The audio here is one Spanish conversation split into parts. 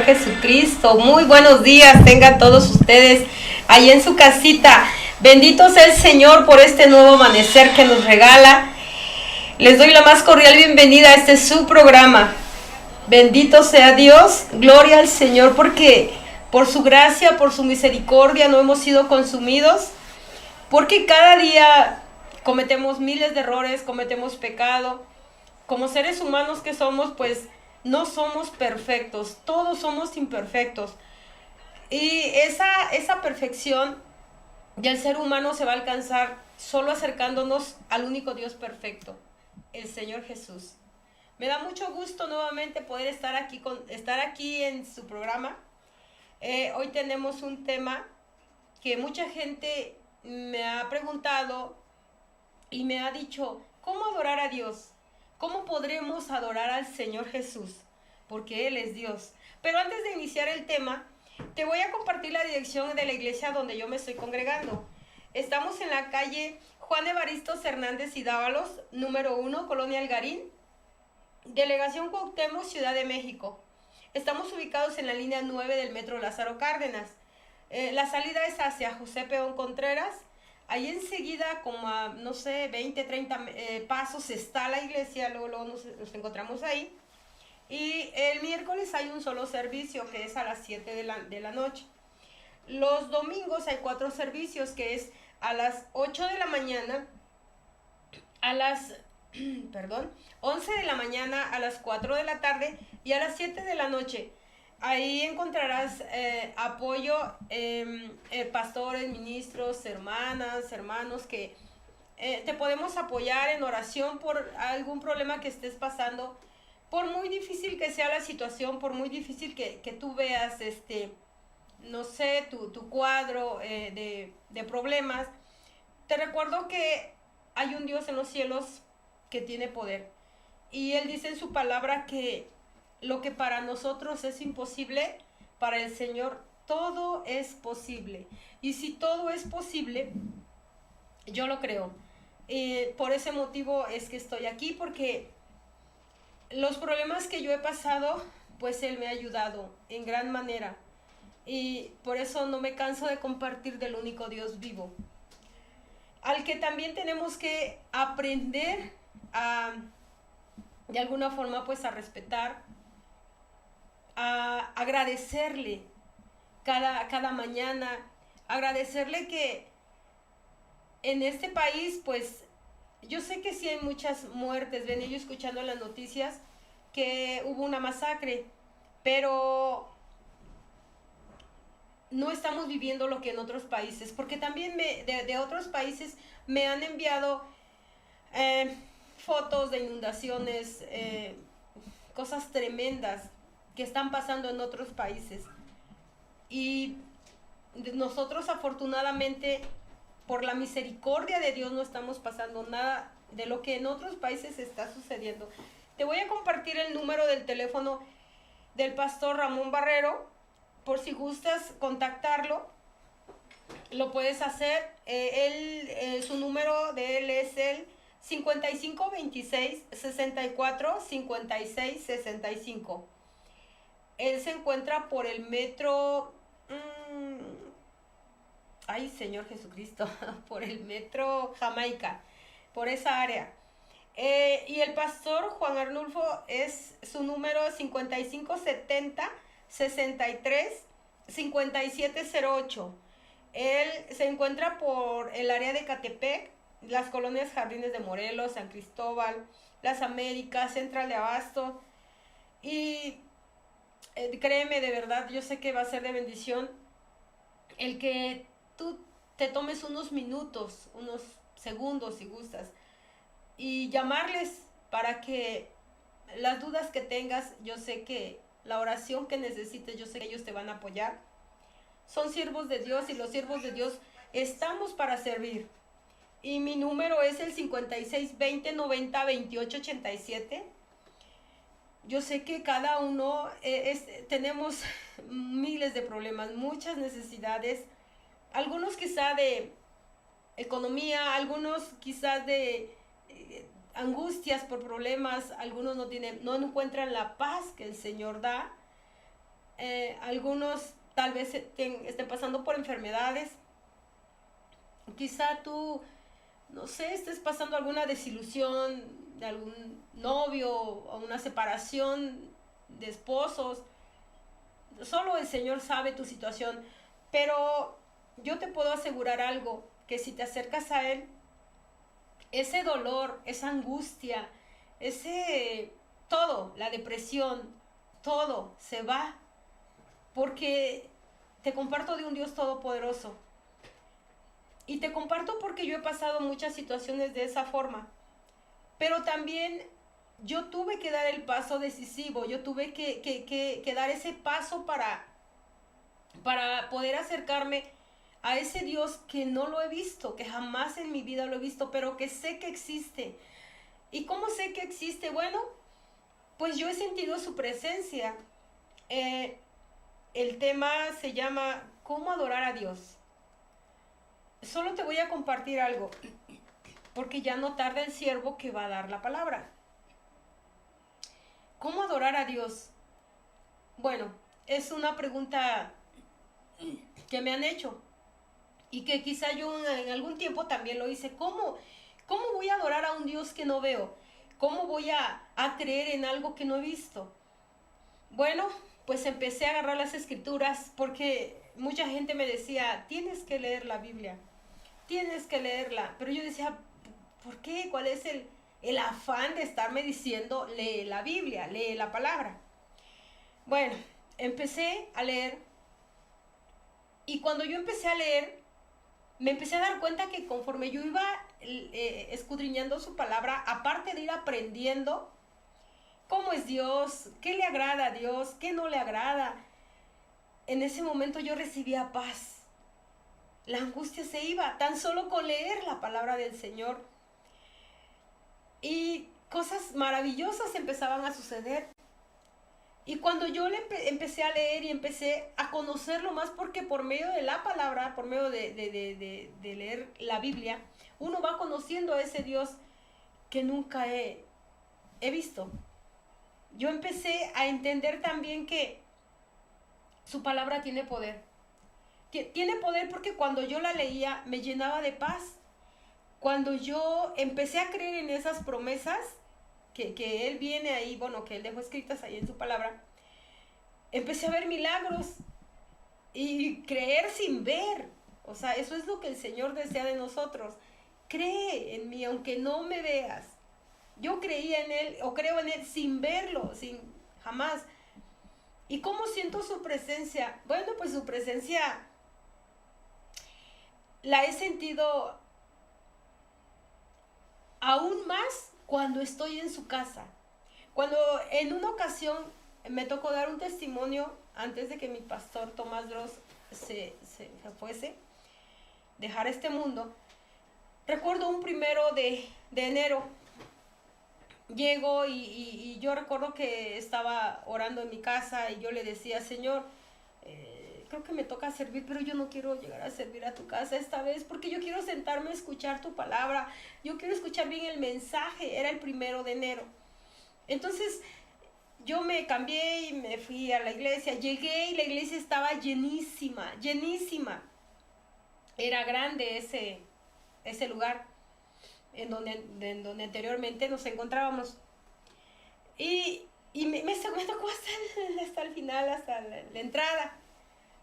Señor Jesucristo. Muy buenos días tengan todos ustedes ahí en su casita. Bendito sea el Señor por este nuevo amanecer que nos regala. Les doy la más cordial bienvenida a este su programa. Bendito sea Dios, gloria al Señor, porque por su gracia, por su misericordia no hemos sido consumidos, porque cada día cometemos miles de errores, cometemos pecado. Como seres humanos que somos, pues no somos perfectos, todos somos imperfectos. Y esa perfección del ser humano se va a alcanzar solo acercándonos al único Dios perfecto, el Señor Jesús. Me da mucho gusto nuevamente poder estar aquí en su programa. Hoy tenemos un tema que mucha gente me ha preguntado y me ha dicho, ¿cómo adorar a Dios? ¿Cómo podremos adorar al Señor Jesús? Porque Él es Dios. Pero antes de iniciar el tema, te voy a compartir la dirección de la iglesia donde yo me estoy congregando. Estamos en la calle Juan Evaristos Hernández y Dávalos, número 1, Colonia Algarín, Delegación Cuauhtémoc, Ciudad de México. Estamos ubicados en la línea 9 del metro Lázaro Cárdenas. La salida es hacia José Peón Contreras. Ahí enseguida, como a, no sé, 20, 30 pasos está la iglesia, luego nos encontramos ahí. Y el miércoles hay un solo servicio, que es a las 7 de la noche. Los domingos hay 4 servicios, que es a las 8 de la mañana, a las 11 de la mañana, a las 4 de la tarde y a las 7 de la noche. Ahí encontrarás apoyo, pastores, ministros, hermanas, hermanos, que te podemos apoyar en oración por algún problema que estés pasando. Por muy difícil que sea la situación, por muy difícil que tú veas, no sé, tu cuadro de problemas, te recuerdo que hay un Dios en los cielos que tiene poder. Y Él dice en su palabra que lo que para nosotros es imposible, para el Señor todo es posible. Y si todo es posible, yo lo creo. Por ese motivo es que estoy aquí, porque los problemas que yo he pasado, pues Él me ha ayudado en gran manera. Y por eso no me canso de compartir del único Dios vivo, al que también tenemos que aprender de alguna forma, pues a respetar, a agradecerle cada mañana, agradecerle que en este país, pues yo sé que sí hay muchas muertes. Venía yo escuchando en las noticias que hubo una masacre, pero no estamos viviendo lo que en otros países, porque también de otros países me han enviado fotos de inundaciones, cosas tremendas que están pasando en otros países. Y nosotros, afortunadamente, por la misericordia de Dios, no estamos pasando nada de lo que en otros países está sucediendo. Te voy a compartir el número del teléfono del pastor Ramón Barrero, por si gustas contactarlo, lo puedes hacer. Su número de él es el 55 26 64 56 65. Él se encuentra por el metro, ay Señor Jesucristo, por el metro Jamaica, por esa área. Y el pastor Juan Arnulfo, es su número 55 70 63 5708. Él se encuentra por el área de Catepec, las colonias Jardines de Morelos, San Cristóbal, Las Américas, Central de Abasto. Y créeme, de verdad, yo sé que va a ser de bendición el que tú te tomes unos minutos, unos segundos si gustas, y llamarles para que las dudas que tengas, yo sé que la oración que necesites, yo sé que ellos te van a apoyar. Son siervos de Dios, y los siervos de Dios estamos para servir. Y mi número es el 56 20 90 28 87. Yo sé que cada uno tenemos miles de problemas, muchas necesidades, algunos quizá de economía, algunos quizás de angustias por problemas, algunos no encuentran la paz que el Señor da. algunos tal vez estén pasando por enfermedades. Quizá tú, no sé, estés pasando alguna desilusión de algún novio o una separación de esposos. Solo el Señor sabe tu situación, pero yo te puedo asegurar algo, que si te acercas a Él, ese dolor, esa angustia, todo, la depresión, todo se va, porque te comparto de un Dios todopoderoso. Y te comparto porque yo he pasado muchas situaciones de esa forma. Pero también yo tuve que dar el paso decisivo. Yo tuve que dar ese paso para poder acercarme a ese Dios que no lo he visto, que jamás en mi vida lo he visto, pero que sé que existe. ¿Y cómo sé que existe? Bueno, pues yo he sentido su presencia. El tema se llama ¿Cómo adorar a Dios? Solo te voy a compartir algo, porque ya no tarda el siervo que va a dar la palabra. ¿Cómo adorar a Dios? Bueno, es una pregunta que me han hecho y que quizá yo en algún tiempo también lo hice. ¿Cómo voy a adorar a un Dios que no veo? ¿Cómo voy a creer en algo que no he visto? Bueno, pues empecé a agarrar las escrituras porque mucha gente me decía, tienes que leer la Biblia. Tienes que leerla. Pero yo decía, ¿por qué? ¿Cuál es el afán de estarme diciendo, lee la Biblia, lee la palabra? Bueno, empecé a leer. Y cuando yo empecé a leer, me empecé a dar cuenta que conforme yo iba escudriñando su palabra, aparte de ir aprendiendo cómo es Dios, qué le agrada a Dios, qué no le agrada, en ese momento yo recibía paz. La angustia se iba tan solo con leer la palabra del Señor. Y cosas maravillosas empezaban a suceder. Y cuando yo empecé a leer y empecé a conocerlo más, porque por medio de la palabra, por medio de leer la Biblia, uno va conociendo a ese Dios que nunca he visto. Yo empecé a entender también que su palabra tiene poder. Tiene poder porque cuando yo la leía me llenaba de paz. Cuando yo empecé a creer en esas promesas que Él viene ahí, bueno, que Él dejó escritas ahí en su palabra, empecé a ver milagros y creer sin ver. O sea, eso es lo que el Señor desea de nosotros. Cree en mí, aunque no me veas. Yo creía en Él, o creo en Él sin verlo, jamás. ¿Y cómo siento su presencia? Bueno, pues su presencia la he sentido aún más cuando estoy en su casa. Cuando en una ocasión me tocó dar un testimonio antes de que mi pastor Tomás Dross se fuese, dejar este mundo. Recuerdo un 1 de enero. Llego y yo recuerdo que estaba orando en mi casa y yo le decía, Señor, creo que me toca servir, pero yo no quiero llegar a servir a tu casa esta vez, porque yo quiero sentarme a escuchar tu palabra, yo quiero escuchar bien el mensaje. Era el 1 de enero. Entonces yo me cambié y me fui a la iglesia. Llegué y la iglesia estaba llenísima, llenísima. Era grande ese lugar en donde anteriormente nos encontrábamos. Y me tocó hasta el final, hasta la entrada,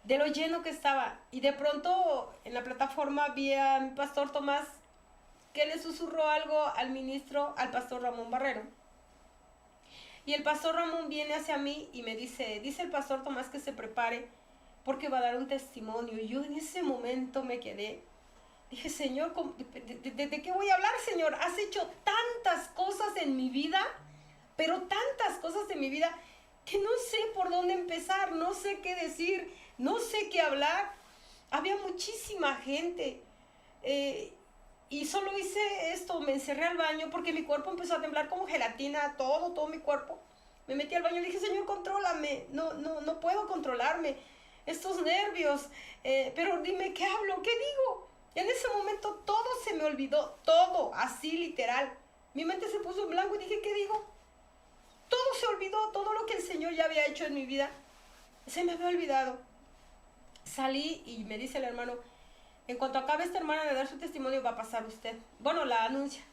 de lo lleno que estaba. Y de pronto en la plataforma vi a mi pastor Tomás, que le susurró algo al ministro, al pastor Ramón Barrero. Y el pastor Ramón viene hacia mí y me dice el pastor Tomás que se prepare porque va a dar un testimonio. Y yo en ese momento me quedé. Dije, Señor, ¿de qué voy a hablar, Señor? Has hecho tantas cosas en mi vida, pero tantas cosas en mi vida, que no sé por dónde empezar, no sé qué decir, no sé qué hablar. Había muchísima gente. Y solo hice esto, me encerré al baño porque mi cuerpo empezó a temblar como gelatina, todo mi cuerpo. Me metí al baño y dije, Señor, contrólame, no puedo controlarme, estos nervios, pero dime, ¿qué hablo? ¿Qué digo? Y en ese momento todo se me olvidó, todo, así literal. Mi mente se puso en blanco y dije, ¿qué digo? Todo se olvidó, todo lo que el Señor ya había hecho en mi vida. se me había olvidado. Salí y me dice el hermano, en cuanto acabe esta hermana de dar su testimonio, va a pasar usted. Bueno, la anuncia.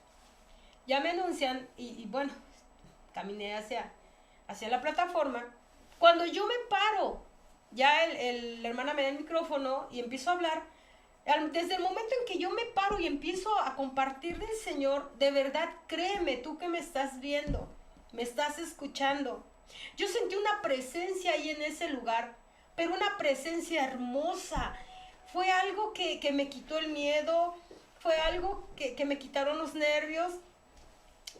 Ya me anuncian y bueno, caminé hacia la plataforma. Cuando yo me paro, ya la hermana me da el micrófono y empiezo a hablar. Desde el momento en que yo me paro y empiezo a compartir del Señor, de verdad, créeme, tú que me estás viendo, me estás escuchando. Yo sentí una presencia ahí en ese lugar, pero una presencia hermosa. Fue algo que me quitó el miedo, fue algo que me quitaron los nervios.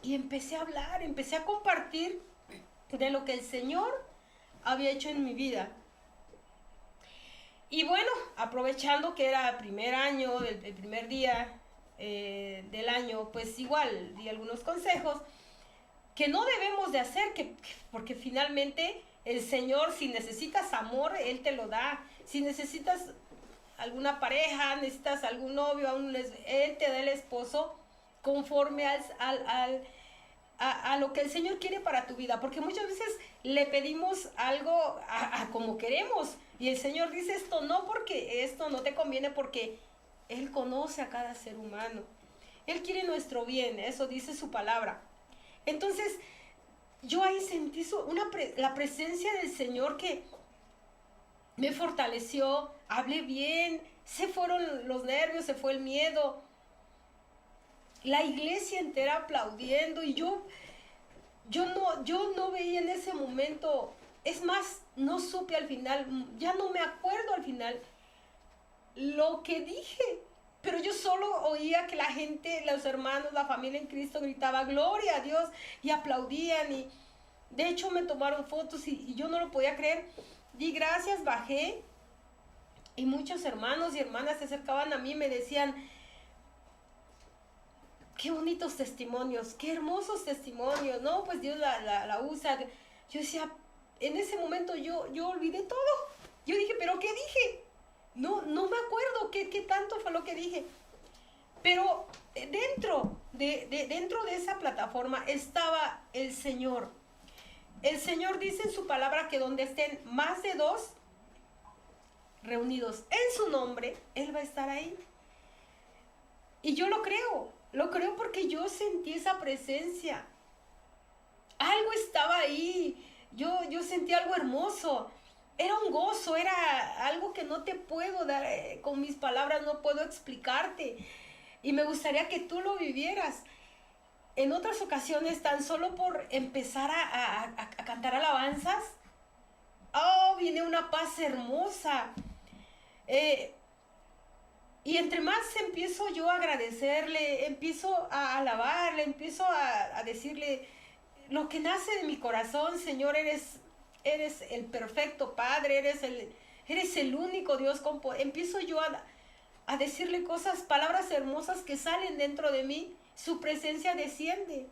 Y empecé a hablar, empecé a compartir de lo que el Señor había hecho en mi vida. Y bueno, aprovechando que era el primer año, el primer día del año, pues igual di algunos consejos que no debemos de hacer, porque finalmente el Señor, si necesitas amor, Él te lo da. Si necesitas alguna pareja, necesitas algún novio, Él te da el esposo conforme a lo que el Señor quiere para tu vida, porque muchas veces le pedimos algo a como queremos y el Señor dice esto no, porque esto no te conviene, porque Él conoce a cada ser humano, Él quiere nuestro bien, eso dice su palabra. Entonces yo ahí sentí la presencia del Señor que me fortaleció, hablé bien, se fueron los nervios, se fue el miedo, la iglesia entera aplaudiendo y yo no veía en ese momento, es más, no supe al final, ya no me acuerdo al final lo que dije, pero yo solo oía que la gente, los hermanos, la familia en Cristo gritaba gloria a Dios y aplaudían, y de hecho me tomaron fotos y yo no lo podía creer. Di gracias, bajé y muchos hermanos y hermanas se acercaban a mí y me decían: qué bonitos testimonios, qué hermosos testimonios, ¿no? Pues Dios la usa. Yo decía, en ese momento yo olvidé todo. Yo dije, ¿pero qué dije? No me acuerdo qué tanto fue lo que dije. Pero dentro de esa plataforma estaba el Señor. El Señor dice en su palabra que donde estén más de 2 reunidos en su nombre, Él va a estar ahí. Y yo lo creo porque yo sentí esa presencia. Algo estaba ahí, yo sentí algo hermoso. Era un gozo, era algo que no te puedo dar, con mis palabras no puedo explicarte. Y me gustaría que tú lo vivieras. En otras ocasiones, tan solo por empezar a cantar alabanzas, viene una paz hermosa. Y entre más empiezo yo a agradecerle, empiezo a alabarle, empiezo a decirle lo que nace de mi corazón: Señor, eres el perfecto Padre, eres el único Dios. Empiezo yo a decirle palabras hermosas que salen dentro de mí, su presencia desciende.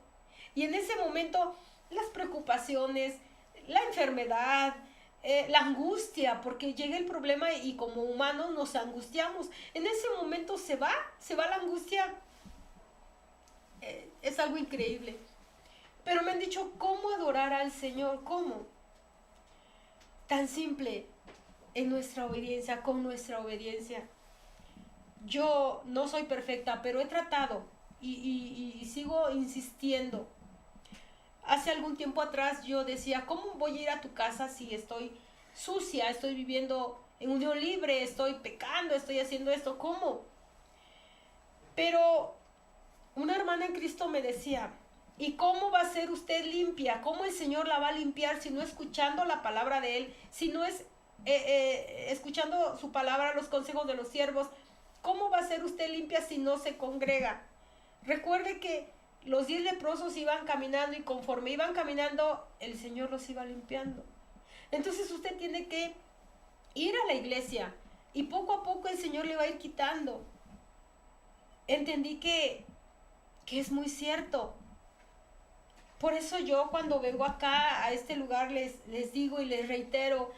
Y en ese momento las preocupaciones, la enfermedad, la angustia, porque llega el problema y como humanos nos angustiamos. En ese momento se va la angustia. Es algo increíble. Pero me han dicho, ¿cómo adorar al Señor? ¿Cómo? Tan simple, en nuestra obediencia, con nuestra obediencia. Yo no soy perfecta, pero he tratado y sigo insistiendo. Hace algún tiempo atrás yo decía, ¿cómo voy a ir a tu casa si estoy sucia, estoy viviendo en unión libre, estoy pecando, estoy haciendo esto? ¿Cómo? Pero una hermana en Cristo me decía, ¿y cómo va a ser usted limpia? ¿Cómo el Señor la va a limpiar si no escuchando la palabra de Él? Si no es escuchando su palabra, los consejos de los siervos. ¿Cómo va a ser usted limpia si no se congrega? Recuerde que los 10 leprosos iban caminando y conforme iban caminando, el Señor los iba limpiando. Entonces usted tiene que ir a la iglesia y poco a poco el Señor le va a ir quitando. Entendí que es muy cierto. Por eso yo cuando vengo acá a este lugar les digo y les reitero,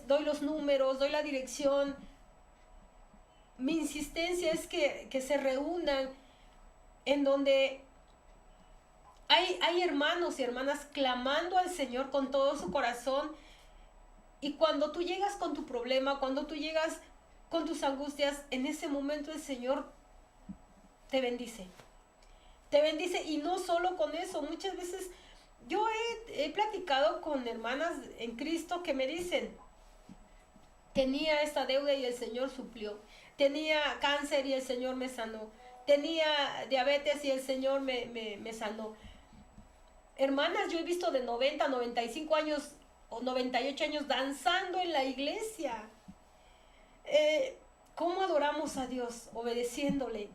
doy los números, doy la dirección. Mi insistencia es que se reúnan en donde hay hermanos y hermanas clamando al Señor con todo su corazón Y cuando tú llegas con tu problema, cuando tú llegas con tus angustias, en ese momento el Señor te bendice. Te bendice, y no solo con eso. Muchas veces yo he platicado con hermanas en Cristo que me dicen: tenía esta deuda y el Señor suplió. Tenía cáncer y el Señor me sanó. Tenía diabetes y el Señor me sanó. Hermanas, yo he visto de 90, 95 años o 98 años danzando en la iglesia. ¿Cómo adoramos a Dios? Obedeciéndole,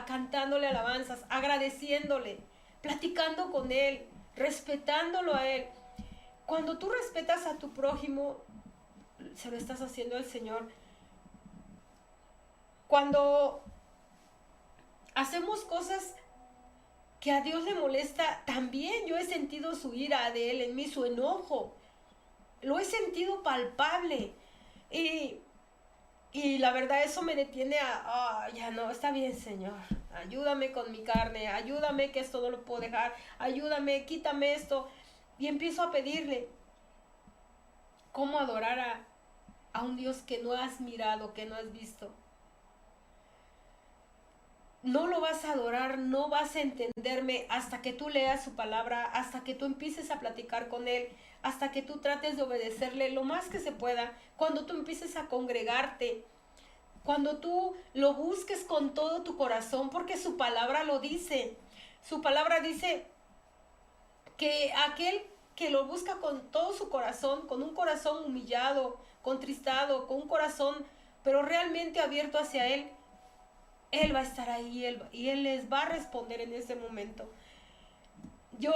cantándole alabanzas, agradeciéndole, platicando con Él, respetándolo a Él. Cuando tú respetas a tu prójimo, se lo estás haciendo al Señor. Cuando hacemos cosas que a Dios le molesta, también yo he sentido su ira de Él en mí, su enojo. Lo he sentido palpable. Y la verdad, eso me detiene ya no, está bien, Señor. Ayúdame con mi carne, ayúdame que esto no lo puedo dejar, ayúdame, quítame esto. Y empiezo a pedirle cómo adorar a un Dios que no has mirado, que no has visto. No lo vas a adorar, no vas a entenderme hasta que tú leas su palabra, hasta que tú empieces a platicar con Él, hasta que tú trates de obedecerle lo más que se pueda, cuando tú empieces a congregarte, cuando tú lo busques con todo tu corazón, porque su palabra lo dice. Su palabra dice que aquel que lo busca con todo su corazón, con un corazón humillado, contristado, con un corazón pero realmente abierto hacia Él, Él va a estar ahí, y Él les va a responder en ese momento. Yo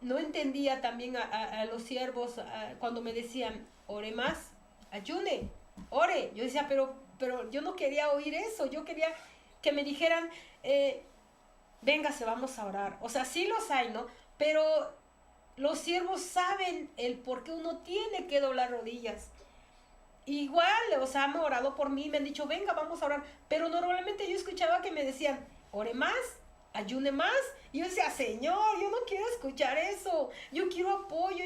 no entendía también a los siervos cuando me decían: ore más, ayune, ore. Yo decía, pero yo no quería oír eso. Yo quería que me dijeran, véngase, vamos a orar. O sea, sí los hay, ¿no? Pero los siervos saben el por qué uno tiene que doblar rodillas. Igual, o sea, han orado por mí, me han dicho, venga, vamos a orar. Pero normalmente yo escuchaba que me decían, ore más, ayune más. Y yo decía, Señor, yo no quiero escuchar eso. Yo quiero apoyo.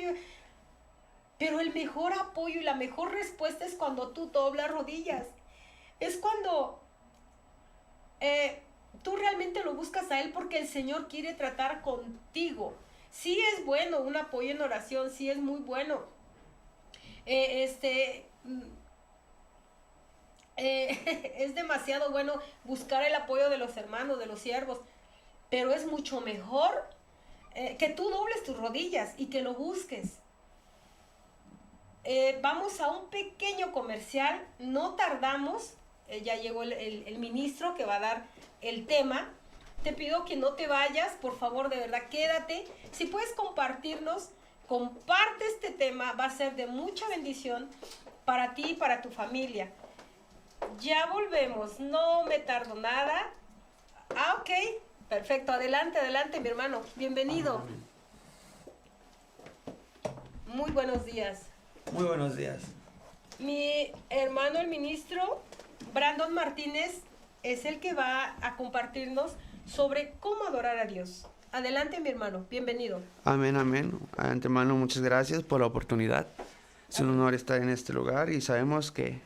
Pero el mejor apoyo y la mejor respuesta es cuando tú doblas rodillas. Es cuando tú realmente lo buscas a Él, porque el Señor quiere tratar contigo. Sí es bueno un apoyo en oración, sí es muy bueno. Es demasiado bueno buscar el apoyo de los hermanos, de los siervos, pero es mucho mejor que tú dobles tus rodillas y que lo busques. Vamos a un pequeño comercial, no tardamos, ya llegó el ministro que va a dar el tema. Te pido que no te vayas, por favor, de verdad, quédate. Si puedes compartirnos, comparte este tema, va a ser de mucha bendición para ti y para tu familia. Ya volvemos, no me tardo nada. Ok, perfecto, adelante, mi hermano, bienvenido. Muy buenos días. Muy buenos días. Mi hermano, el ministro Brandon Martínez, es el que va a compartirnos sobre cómo adorar a Dios. Adelante, mi hermano, bienvenido. Amén, amén. Antemano, muchas gracias por la oportunidad. Es un honor estar en este lugar y sabemos que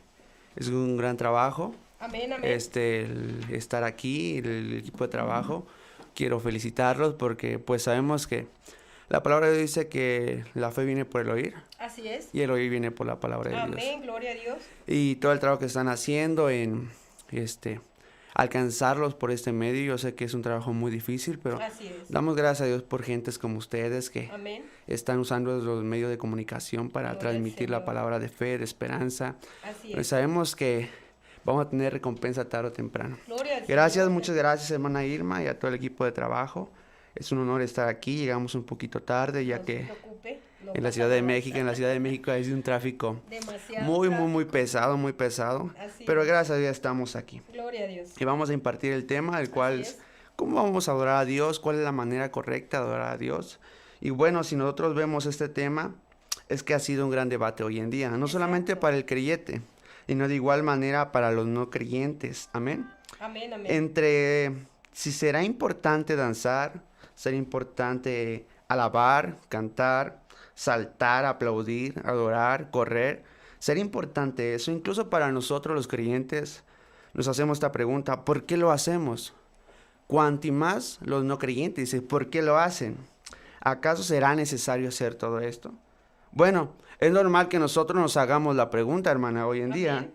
es un gran trabajo. Amén, amén. El estar aquí, el equipo de trabajo. Quiero felicitarlos porque pues sabemos que la palabra de Dios dice que la fe viene por el oír. Así es. Y el oír viene por la palabra de Dios. Amén, gloria a Dios. Y todo el trabajo que están haciendo en alcanzarlos por este medio, yo sé que es un trabajo muy difícil, pero damos gracias a Dios por gentes como ustedes que Amén. Están usando los medios de comunicación para Gloria transmitir la palabra de fe, de esperanza. Así es. Sabemos que vamos a tener recompensa tarde o temprano. Gloria al Gracias, Señor. muchas gracias, hermana Irma, y a todo el equipo de trabajo. Es un honor estar aquí. Llegamos un poquito tarde, ya que en la Ciudad de México hay un tráfico muy pesado, muy pesado. Pero gracias a Dios estamos aquí. Gloria a Dios. Y vamos a impartir el tema, el cual es cómo vamos a adorar a Dios, cuál es la manera correcta de adorar a Dios. Y bueno, si nosotros vemos este tema, es que ha sido un gran debate hoy en día, no solamente para el creyente, sino de igual manera para los no creyentes. Amén. Amén, amén. Entre si será importante danzar, será importante alabar, cantar, saltar, aplaudir, adorar, correr, Sería importante eso, incluso para nosotros los creyentes, nos hacemos esta pregunta, ¿por qué lo hacemos? Cuanto más los no creyentes dicen, ¿por qué lo hacen? ¿Acaso será necesario hacer todo esto? Bueno, es normal que nosotros nos hagamos la pregunta, hermana, hoy en día,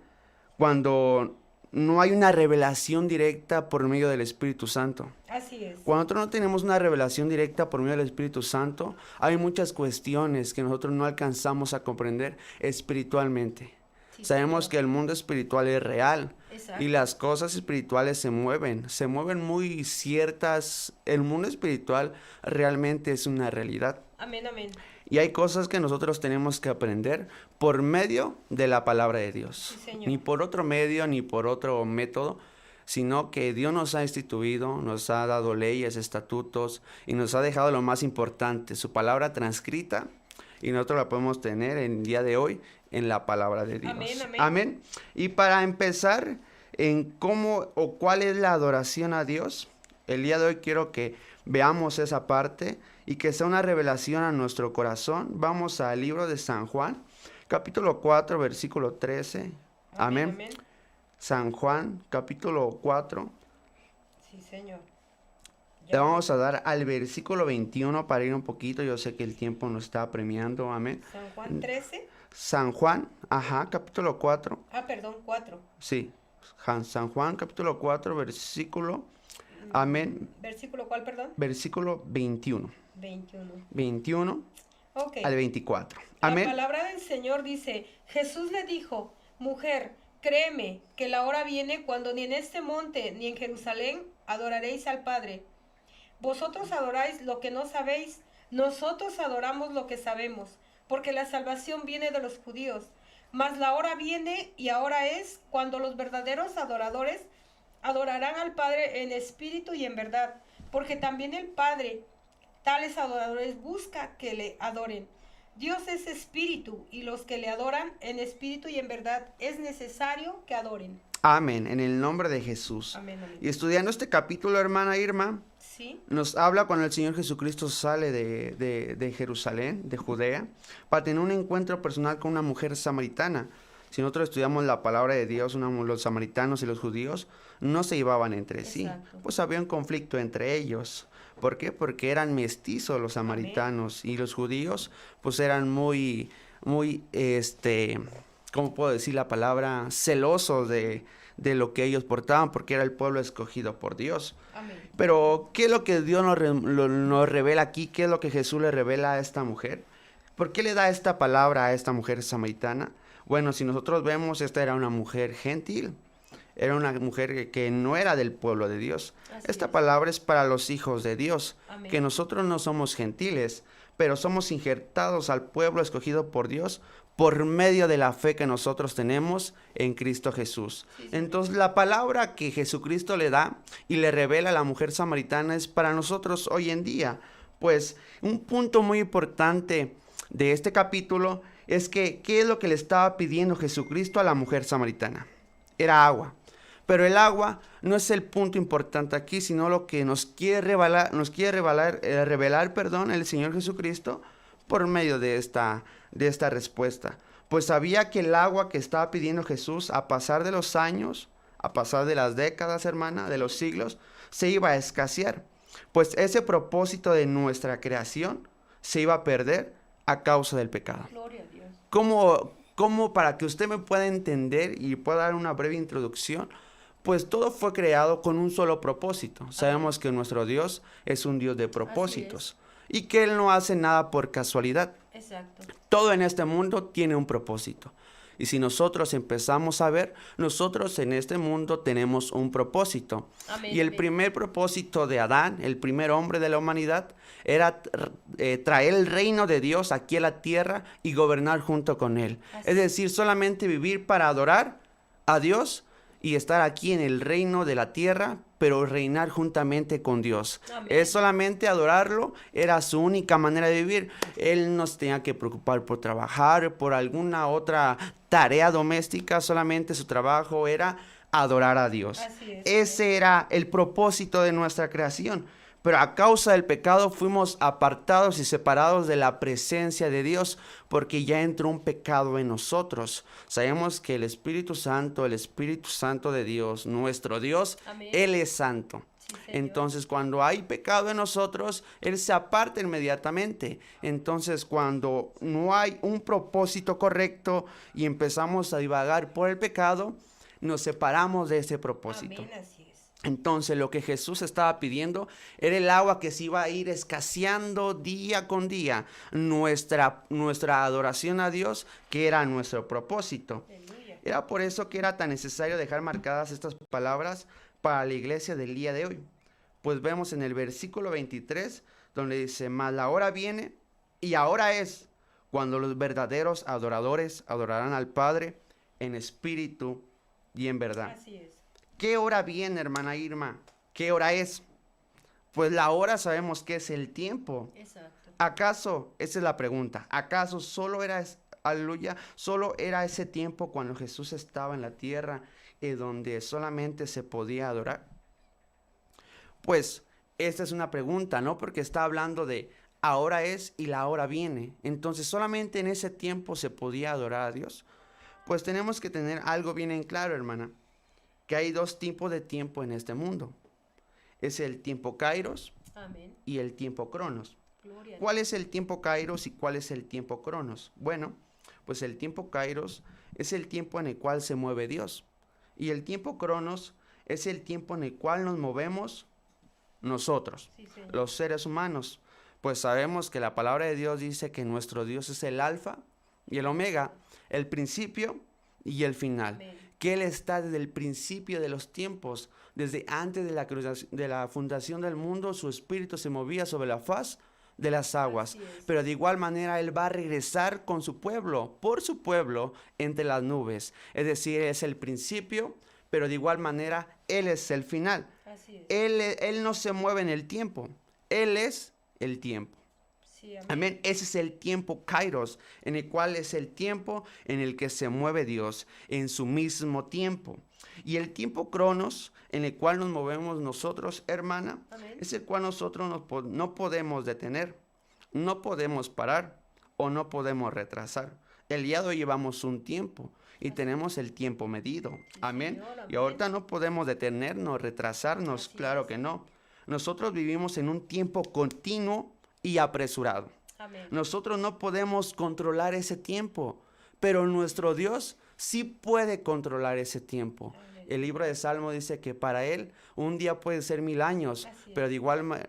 cuando no hay una revelación directa por medio del Espíritu Santo. Así es. Cuando nosotros no tenemos una revelación directa por medio del Espíritu Santo, hay muchas cuestiones que nosotros no alcanzamos a comprender espiritualmente. Sí, Sabemos señor. que el mundo espiritual es real Exacto. y las cosas espirituales se mueven muy ciertas. El mundo espiritual realmente es una realidad. Amén, amén. Y hay cosas que nosotros tenemos que aprender por medio de la palabra de Dios. Sí, señor. Ni por otro medio, ni por otro método, sino que Dios nos ha instituido, nos ha dado leyes, estatutos, y nos ha dejado lo más importante, su palabra transcrita, y nosotros la podemos tener en el día de hoy en la palabra de Dios. Amén, amén. Amén. Y para empezar, en cómo o cuál es la adoración a Dios, el día de hoy quiero que veamos esa parte y que sea una revelación a nuestro corazón. Vamos al libro de San Juan, capítulo 4, versículo 13. Amén. Amén. San Juan, capítulo 4. Sí, señor. Le vamos a dar al versículo 21 para ir un poquito. Yo sé que el tiempo nos está apremiando. Amén. San Juan 13. San Juan, capítulo 4. Perdón, 4. Sí, San Juan, capítulo 4, versículo. Amén. ¿Versículo cuál, perdón? Versículo 21. 21. 21 Ok. al 24. La Amén. palabra del Señor dice, Jesús le dijo, mujer, créeme que la hora viene cuando ni en este monte ni en Jerusalén adoraréis al Padre. Vosotros adoráis lo que no sabéis, nosotros adoramos lo que sabemos, porque la salvación viene de los judíos. Mas la hora viene y ahora es cuando los verdaderos adoradores adorarán al Padre en espíritu y en verdad, porque también el Padre, tales adoradores, busca que le adoren. Dios es espíritu y los que le adoran en espíritu y en verdad es necesario que adoren. Amén, en el nombre de Jesús. Amén, amén. Y estudiando este capítulo, hermana Irma, ¿Sí? nos habla cuando el Señor Jesucristo sale de Jerusalén, de Judea, para tener un encuentro personal con una mujer samaritana. Si nosotros estudiamos la palabra de Dios, los samaritanos y los judíos no se llevaban entre sí. Exacto. Pues había un conflicto entre ellos. ¿Por qué? Porque eran mestizos los samaritanos. Amén. Y los judíos pues eran muy, ¿cómo puedo decir la palabra? Celosos de lo que ellos portaban, porque era el pueblo escogido por Dios. Amén. Pero, ¿qué es lo que Dios nos revela aquí? ¿Qué es lo que Jesús le revela a esta mujer? ¿Por qué le da esta palabra a esta mujer samaritana? Bueno, si nosotros vemos, esta era una mujer gentil. Era una mujer que no era del pueblo de Dios. Esta palabra es para los hijos de Dios. Amén. Que nosotros no somos gentiles, pero somos injertados al pueblo escogido por Dios por medio de la fe que nosotros tenemos en Cristo Jesús. Sí. Entonces, la palabra que Jesucristo le da y le revela a la mujer samaritana es para nosotros hoy en día. Pues, un punto muy importante de este capítulo es que, ¿qué es lo que le estaba pidiendo Jesucristo a la mujer samaritana? Era agua. Pero el agua no es el punto importante aquí, sino lo que nos quiere revelar, el Señor Jesucristo por medio de esta respuesta. Pues sabía que el agua que estaba pidiendo Jesús, a pasar de los años, a pasar de las décadas, hermana, de los siglos, se iba a escasear. Pues ese propósito de nuestra creación se iba a perder a causa del pecado. Gloria a Dios. ¿Cómo para que usted me pueda entender y pueda dar una breve introducción? Pues todo fue creado con un solo propósito. Sabemos que nuestro Dios es un Dios de propósitos y que Él no hace nada por casualidad. Exacto. Todo en este mundo tiene un propósito. Y si nosotros empezamos a ver, nosotros en este mundo tenemos un propósito. Amén. Y el primer propósito de Adán, el primer hombre de la humanidad, era traer el reino de Dios aquí a la tierra y gobernar junto con Él. Es decir, solamente vivir para adorar a Dios y estar aquí en el reino de la tierra, pero reinar juntamente con Dios. Amén. Es solamente adorarlo, era su única manera de vivir. Él no se tenía que preocupar por trabajar, por alguna otra tarea doméstica, solamente su trabajo era adorar a Dios. Ese era el propósito de nuestra creación. Pero a causa del pecado fuimos apartados y separados de la presencia de Dios porque ya entró un pecado en nosotros. Sabemos que el Espíritu Santo de Dios, nuestro Dios, Amén. Él es santo. Sí, Señor. Entonces, cuando hay pecado en nosotros, Él se aparta inmediatamente. Entonces, cuando no hay un propósito correcto y empezamos a divagar por el pecado, nos separamos de ese propósito. Amén, así es. Entonces, lo que Jesús estaba pidiendo era el agua que se iba a ir escaseando día con día. Nuestra adoración a Dios, que era nuestro propósito. Aleluya. Era por eso que era tan necesario dejar marcadas estas palabras para la iglesia del día de hoy. Pues vemos en el versículo 23, donde dice, mas la hora viene y ahora es cuando los verdaderos adoradores adorarán al Padre en espíritu y en verdad. Así es. ¿Qué hora viene, hermana Irma? ¿Qué hora es? Pues la hora sabemos que es el tiempo. Exacto. ¿Acaso, esa es la pregunta, acaso solo era, aleluya, solo era ese tiempo cuando Jesús estaba en la tierra y donde solamente se podía adorar? Pues esta es una pregunta, ¿no? Porque está hablando de ahora es y la hora viene. Entonces solamente en ese tiempo se podía adorar a Dios. Pues tenemos que tener algo bien en claro, hermana, que hay dos tipos de tiempo en este mundo. Es el tiempo Kairos Amén. y el tiempo Cronos. Gloria a ¿Cuál es el tiempo Kairos y cuál es el tiempo Cronos? Bueno, pues el tiempo Kairos es el tiempo en el cual se mueve Dios. Y el tiempo Cronos es el tiempo en el cual nos movemos nosotros, Sí, Señor. los seres humanos. Pues sabemos que la palabra de Dios dice que nuestro Dios es el alfa y el omega, el principio y el final. Amén. Que Él está desde el principio de los tiempos, desde antes de la fundación del mundo, su espíritu se movía sobre la faz de las aguas. Así es. Pero de igual manera Él va a regresar con su pueblo, por su pueblo, entre las nubes. Es decir, Él es el principio, pero de igual manera Él es el final. Así es. Él no se mueve en el tiempo, Él es el tiempo. Sí, amén. Amén. Ese es el tiempo Kairos, en el cual es el tiempo en el que se mueve Dios en su mismo tiempo. Y el tiempo Cronos, en el cual nos movemos nosotros, hermana, Amén. es el cual nosotros no podemos detener, no podemos parar o no podemos retrasar. El día de hoy llevamos un tiempo y tenemos el tiempo medido. Amén. Señor, amén. Y ahorita no podemos detenernos, retrasarnos, Así claro es. que no. Nosotros vivimos en un tiempo continuo y apresurado. Amén. Nosotros no podemos controlar ese tiempo, pero nuestro Dios sí puede controlar ese tiempo. Amén. El libro de Salmo dice que para Él un día puede ser 1000 años, Así es. pero de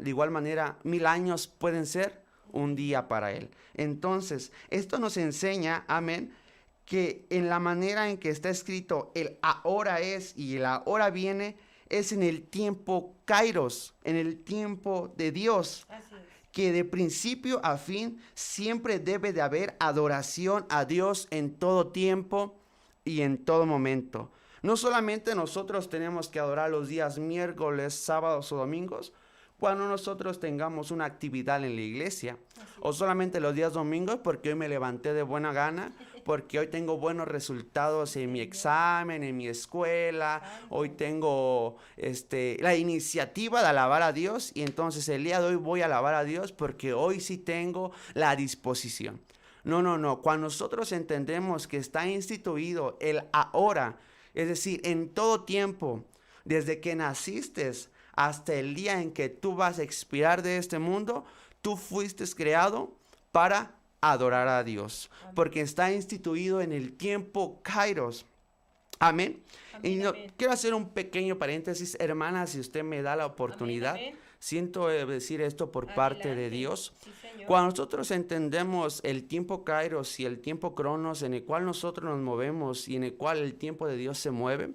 igual manera 1000 años pueden ser un día para Él. Entonces, esto nos enseña, amén, que en la manera en que está escrito el ahora es y el ahora viene, es en el tiempo Kairos, en el tiempo de Dios, Así es. que de principio a fin siempre debe de haber adoración a Dios en todo tiempo y en todo momento. No solamente nosotros tenemos que adorar los días miércoles, sábados o domingos, cuando nosotros tengamos una actividad en la iglesia, o solamente los días domingos porque hoy me levanté de buena gana, porque hoy tengo buenos resultados en mi examen, en mi escuela, hoy tengo la iniciativa de alabar a Dios y entonces el día de hoy voy a alabar a Dios porque hoy sí tengo la disposición. No, cuando nosotros entendemos que está instituido el ahora, es decir, en todo tiempo, desde que naciste hasta el día en que tú vas a expirar de este mundo, tú fuiste creado para adorar a Dios, porque está instituido en el tiempo Kairos. Amén. Amén, Y amén. quiero hacer un pequeño paréntesis, hermana, si usted me da la oportunidad. Amén, amén. Siento decir esto por parte de Adelante. Dios. Sí, Señor. Cuando nosotros entendemos el tiempo Kairos y el tiempo Cronos en el cual nosotros nos movemos y en el cual el tiempo de Dios se mueve,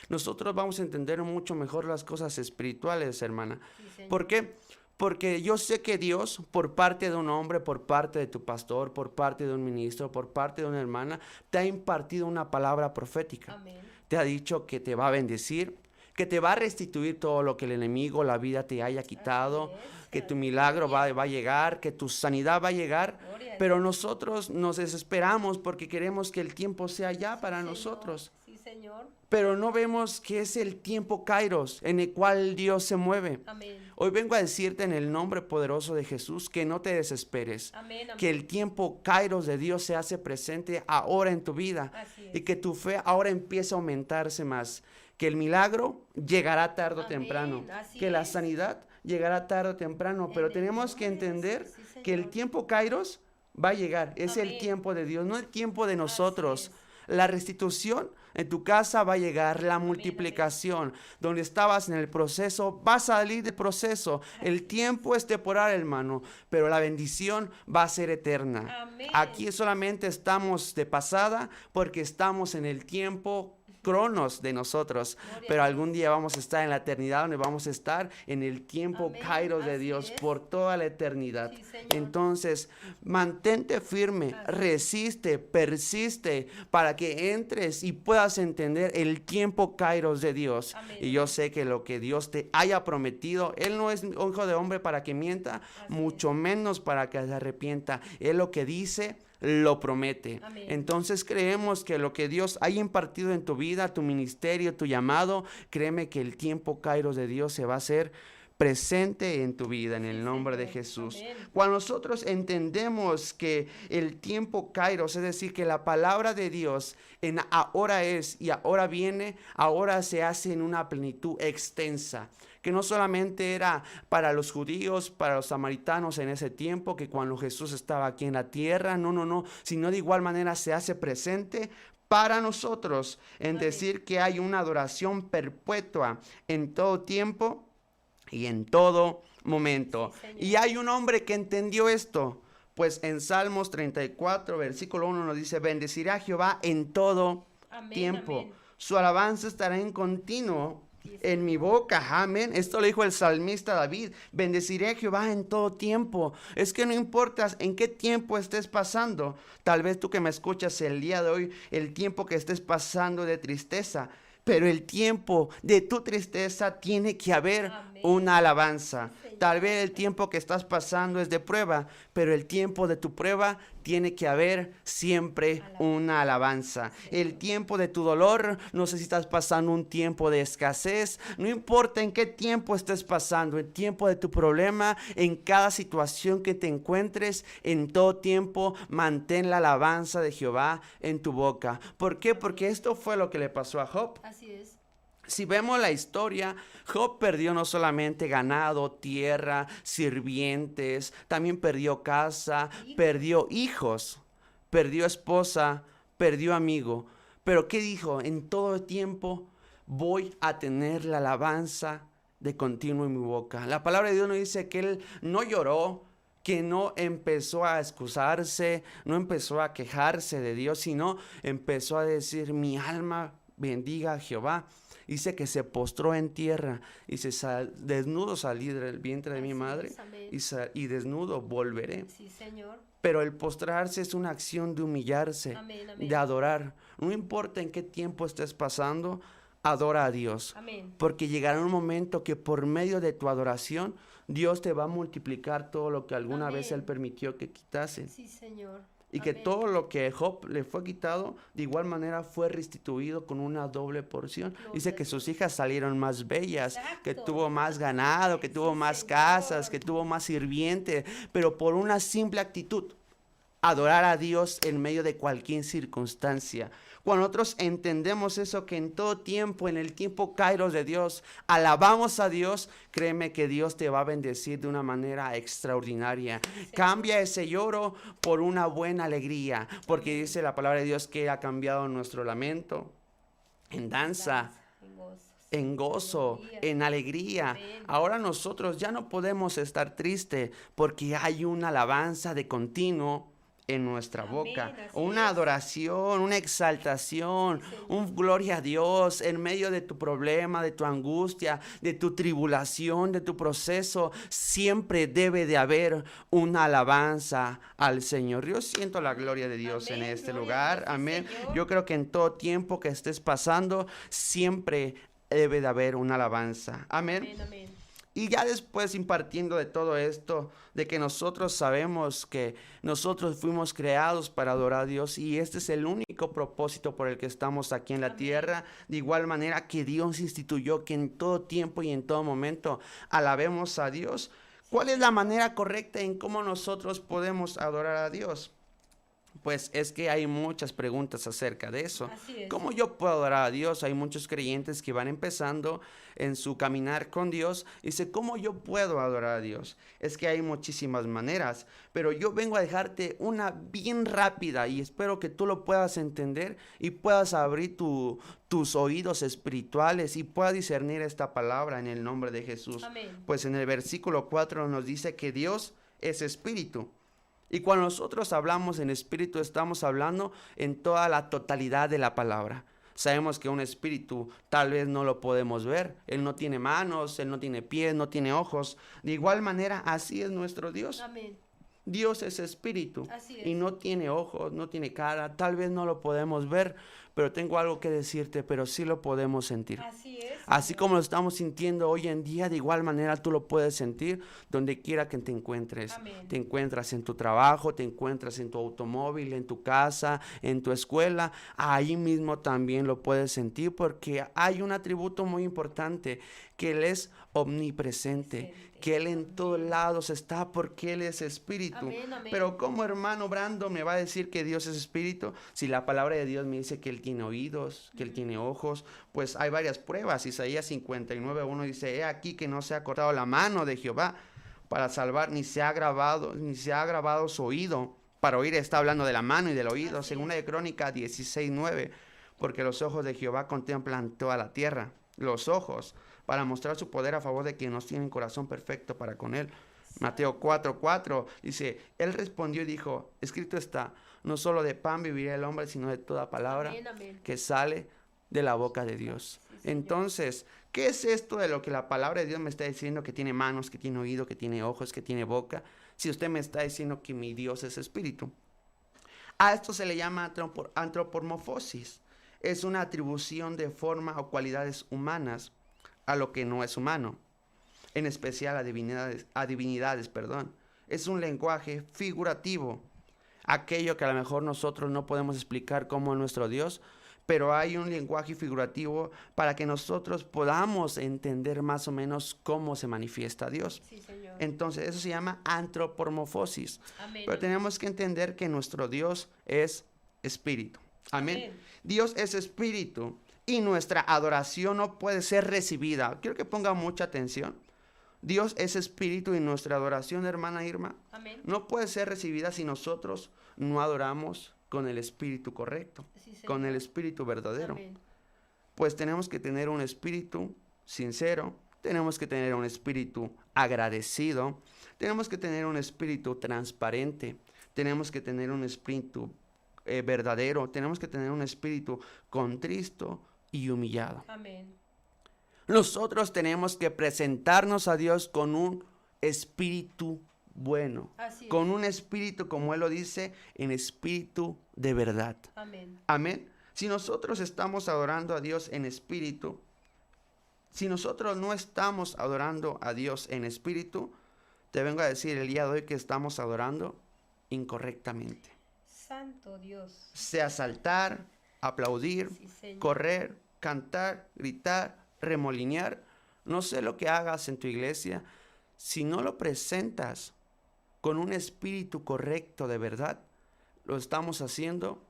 nosotros vamos a entender mucho mejor las cosas espirituales, hermana. Sí, Señor. ¿Por qué? Porque yo sé que Dios, por parte de un hombre, por parte de tu pastor, por parte de un ministro, por parte de una hermana, te ha impartido una palabra profética. Amén. Te ha dicho que te va a bendecir, que te va a restituir todo lo que el enemigo, la vida te haya quitado, Así es, que tu aleluya. milagro va a llegar, que tu sanidad va a llegar. Gloria a Pero Dios. nosotros nos desesperamos porque queremos que el tiempo sea ya para Señor. nosotros. Sí, Señor. Pero no vemos que es el tiempo Kairos en el cual Dios se mueve. Amén. Hoy vengo a decirte en el nombre poderoso de Jesús que no te desesperes. Amén, amén. Que el tiempo Kairos de Dios se hace presente ahora en tu vida. Así es. Y que tu fe ahora empiece a aumentarse más. Que el milagro llegará tarde o Amén, temprano. así Que la es. sanidad llegará tarde o temprano. Pero el tenemos que nombre de entender Jesús, sí, que el Señor. tiempo Kairos va a llegar. Es el Amén. tiempo de Dios, no el tiempo de nosotros. es. La restitución en tu casa va a llegar, la multiplicación. Donde estabas en el proceso, va a salir del proceso. El tiempo es temporal, hermano, pero la bendición va a ser eterna. Amén. Aquí solamente estamos de pasada porque estamos en el tiempo cronos de nosotros, Gloria pero a algún día vamos a estar en la eternidad, donde vamos a estar en el tiempo Amén, Kairos de así Dios es. por toda la eternidad. Sí, Señor. Entonces, mantente firme, Así es. resiste, persiste para que entres y puedas entender el tiempo Kairos de Dios. Amén. Y yo sé que lo que Dios te haya prometido, Él no es hijo de hombre para que mienta, Así mucho menos para que se arrepienta. Él lo que dice, lo promete. Amén. Entonces creemos que lo que Dios haya impartido en tu vida, tu ministerio, tu llamado, créeme que el tiempo Kairos de Dios se va a hacer presente en tu vida en el nombre de Señor. Jesús. Amén. Cuando nosotros entendemos que el tiempo Kairos, es decir, que la palabra de Dios en ahora es y ahora viene, ahora se hace en una plenitud extensa, que no solamente era para los judíos, para los samaritanos en ese tiempo, que cuando Jesús estaba aquí en la tierra, no, sino de igual manera se hace presente para nosotros, en decir que hay una adoración perpetua en todo tiempo y en todo momento. Sí, Señor. Y hay un hombre que entendió esto, pues en Salmos 34, versículo 1 nos dice, bendeciré a Jehová en todo Amén, tiempo. amén. Su alabanza estará en continuo Sí, en mi boca, amén. Esto lo dijo el salmista David, bendeciré a Jehová en todo tiempo. Es que no importa en qué tiempo estés pasando, tal vez tú que me escuchas el día de hoy, el tiempo que estés pasando de tristeza, pero el tiempo de tu tristeza tiene que haber Amén. una alabanza. Sí, Señor. Tal vez el tiempo que estás pasando es de prueba, pero el tiempo de tu prueba tiene que haber siempre una alabanza. El tiempo de tu dolor, no sé si estás pasando un tiempo de escasez, no importa en qué tiempo estés pasando, el tiempo de tu problema, en cada situación que te encuentres, en todo tiempo, mantén la alabanza de Jehová en tu boca. ¿Por qué? Porque esto fue lo que le pasó a Job. Así es. Si vemos la historia, Job perdió no solamente ganado, tierra, sirvientes, también perdió casa, perdió hijos, perdió esposa, perdió amigo. Pero ¿qué dijo? En todo tiempo voy a tener la alabanza de continuo en mi boca. La palabra de Dios nos dice que él no lloró, que no empezó a excusarse, no empezó a quejarse de Dios, sino empezó a decir, mi alma bendiga a Jehová. Dice que se postró en tierra y desnudo salí del vientre de mi Así madre es, amén. y desnudo volveré. Sí, Señor. Pero el postrarse es una acción de humillarse, Amén, amén. de adorar. No importa en qué tiempo estés pasando, adora a Dios. Amén. Porque llegará un momento que por medio de tu adoración, Dios te va a multiplicar todo lo que alguna Amén. vez Él permitió que quitasen. Sí, Señor. Y que Amén. todo lo que Job le fue quitado, de igual manera fue restituido con una doble porción. Gloria Dice a que sus Dios. hijas salieron más bellas, que Exacto. tuvo más ganado, que tuvo Sí, más Señor. casas, que tuvo más sirvientes, pero por una simple actitud. Adorar a Dios en medio de cualquier circunstancia. Cuando nosotros entendemos eso, que en todo tiempo, en el tiempo Kairos de Dios, alabamos a Dios, créeme que Dios te va a bendecir de una manera extraordinaria. Cambia ese lloro por una buena alegría, porque dice la palabra de Dios que ha cambiado nuestro lamento en danza, En gozo. en gozo, en alegría. Amén. Ahora nosotros ya no podemos estar tristes porque hay una alabanza de continuo en nuestra Amén, boca, así una es. adoración, una exaltación, un gloria a Dios en medio de tu problema, de tu angustia, de tu tribulación, de tu proceso. Siempre debe de haber una alabanza al Señor. Yo siento la gloria de Dios Amén, en este gloria a lugar. Dios, sí, Amén. Señor. Yo creo que en todo tiempo que estés pasando, siempre debe de haber una alabanza. Amén. Amén, amén. Y ya después impartiendo de todo esto, de que nosotros sabemos que nosotros fuimos creados para adorar a Dios y este es el único propósito por el que estamos aquí en la tierra, de igual manera que Dios instituyó que en todo tiempo y en todo momento alabemos a Dios. ¿Cuál es la manera correcta en cómo nosotros podemos adorar a Dios? Pues es que hay muchas preguntas acerca de eso. Así es. ¿Cómo yo puedo adorar a Dios? Hay muchos creyentes que van empezando en su caminar con Dios y dice, ¿cómo yo puedo adorar a Dios? Es que hay muchísimas maneras, pero yo vengo a dejarte una bien rápida y espero que tú lo puedas entender y puedas abrir tus oídos espirituales y puedas discernir esta palabra en el nombre de Jesús. Amén. Pues en el versículo 4 nos dice que Dios es espíritu. Y cuando nosotros hablamos en espíritu, estamos hablando en toda la totalidad de la palabra. Sabemos que un espíritu tal vez no lo podemos ver. Él no tiene manos, él no tiene pies, no tiene ojos. De igual manera, así es nuestro Dios. Amén. Dios es espíritu Así es. y no tiene ojos, no tiene cara. Tal vez no lo podemos ver, pero tengo algo que decirte, pero sí lo podemos sentir. Así es. Así como lo estamos sintiendo hoy en día, de igual manera tú lo puedes sentir donde quiera que te encuentres. Amén. Te encuentras en tu trabajo, te encuentras en tu automóvil, en tu casa, en tu escuela. Ahí mismo también lo puedes sentir porque hay un atributo muy importante, que Él es omnipresente, que Él en todos lados está porque Él es espíritu. Amén, amén. Pero ¿cómo, hermano Brando, me va a decir que Dios es espíritu si la palabra de Dios me dice que Él tiene oídos, que Él tiene ojos? Pues hay varias pruebas. Isaías 59:1 dice, he aquí que no se ha cortado la mano de Jehová para salvar, ni se ha grabado su oído para oír. Está hablando de la mano y del oído. Así Segunda de Crónicas 16:9, porque los ojos de Jehová contemplan toda la tierra. Los ojos, para mostrar su poder a favor de quienes tienen corazón perfecto para con Él. Mateo 4:4 dice, Él respondió y dijo, escrito está, no solo de pan vivirá el hombre, sino de toda palabra Amén, amén. que sale de la boca de Dios. Sí, Señor. Entonces, ¿qué es esto de lo que la palabra de Dios me está diciendo? Que tiene manos, que tiene oído, que tiene ojos, que tiene boca. Si usted me está diciendo que mi Dios es espíritu. A esto se le llama antropomorfosis. Es una atribución de forma o cualidades humanas a lo que no es humano, en especial a divinidades. Es un lenguaje figurativo, aquello que a lo mejor nosotros no podemos explicar como es nuestro Dios, pero hay un lenguaje figurativo para que nosotros podamos entender más o menos cómo se manifiesta Dios. Sí, Señor. Entonces, eso se llama antropomorfosis. Amén. Pero tenemos que entender que nuestro Dios es espíritu. Amén. Amén. Dios es espíritu y nuestra adoración no puede ser recibida. Quiero que ponga mucha atención. Dios es espíritu y nuestra adoración, hermana Irma, Amén. no puede ser recibida si nosotros no adoramos con el espíritu correcto, Sí, Señor. con el espíritu verdadero. Amén. Pues tenemos que tener un espíritu sincero, tenemos que tener un espíritu agradecido, tenemos que tener un espíritu transparente, tenemos que tener un espíritu verdadero, tenemos que tener un espíritu contristo y humillado. Amén. Nosotros tenemos que presentarnos a Dios con un espíritu bueno, Así es. con un espíritu, como Él lo dice, en espíritu de verdad. Amén. Amén. Si nosotros estamos adorando a Dios en espíritu, si nosotros no estamos adorando a Dios en espíritu, te vengo a decir el día de hoy que estamos adorando incorrectamente. Santo Dios. Sea saltar, aplaudir, Sí, Señor. correr, cantar, gritar, remolinear. No sé lo que hagas en tu iglesia. Si no lo presentas con un espíritu correcto de verdad, lo estamos haciendo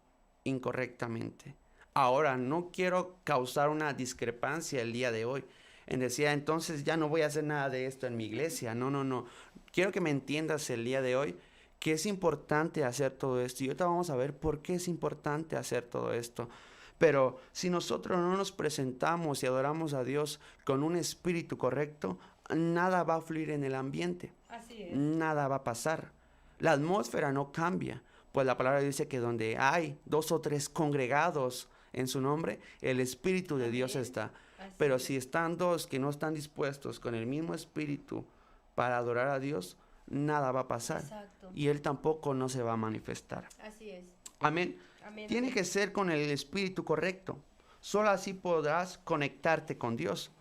incorrectamente. Ahora, no quiero causar una discrepancia el día de hoy en decir, entonces ya no voy a hacer nada de esto en mi iglesia. No. Quiero que me entiendas el día de hoy que es importante hacer todo esto. Y ahorita vamos a ver por qué es importante hacer todo esto. Pero si nosotros no nos presentamos y adoramos a Dios con un espíritu correcto, nada va a fluir en el ambiente. Así es. Nada va a pasar. La atmósfera no cambia. Pues la palabra dice que donde hay 2 o 3 congregados en su nombre, el Espíritu de Dios Amén. está. Así Pero es. si están 2 que no están dispuestos con el mismo espíritu para adorar a Dios, nada va a pasar. Exacto. Y Él tampoco no se va a manifestar. Así es. Amén. Amén. Tiene que ser con el espíritu correcto. Solo así podrás conectarte con Dios.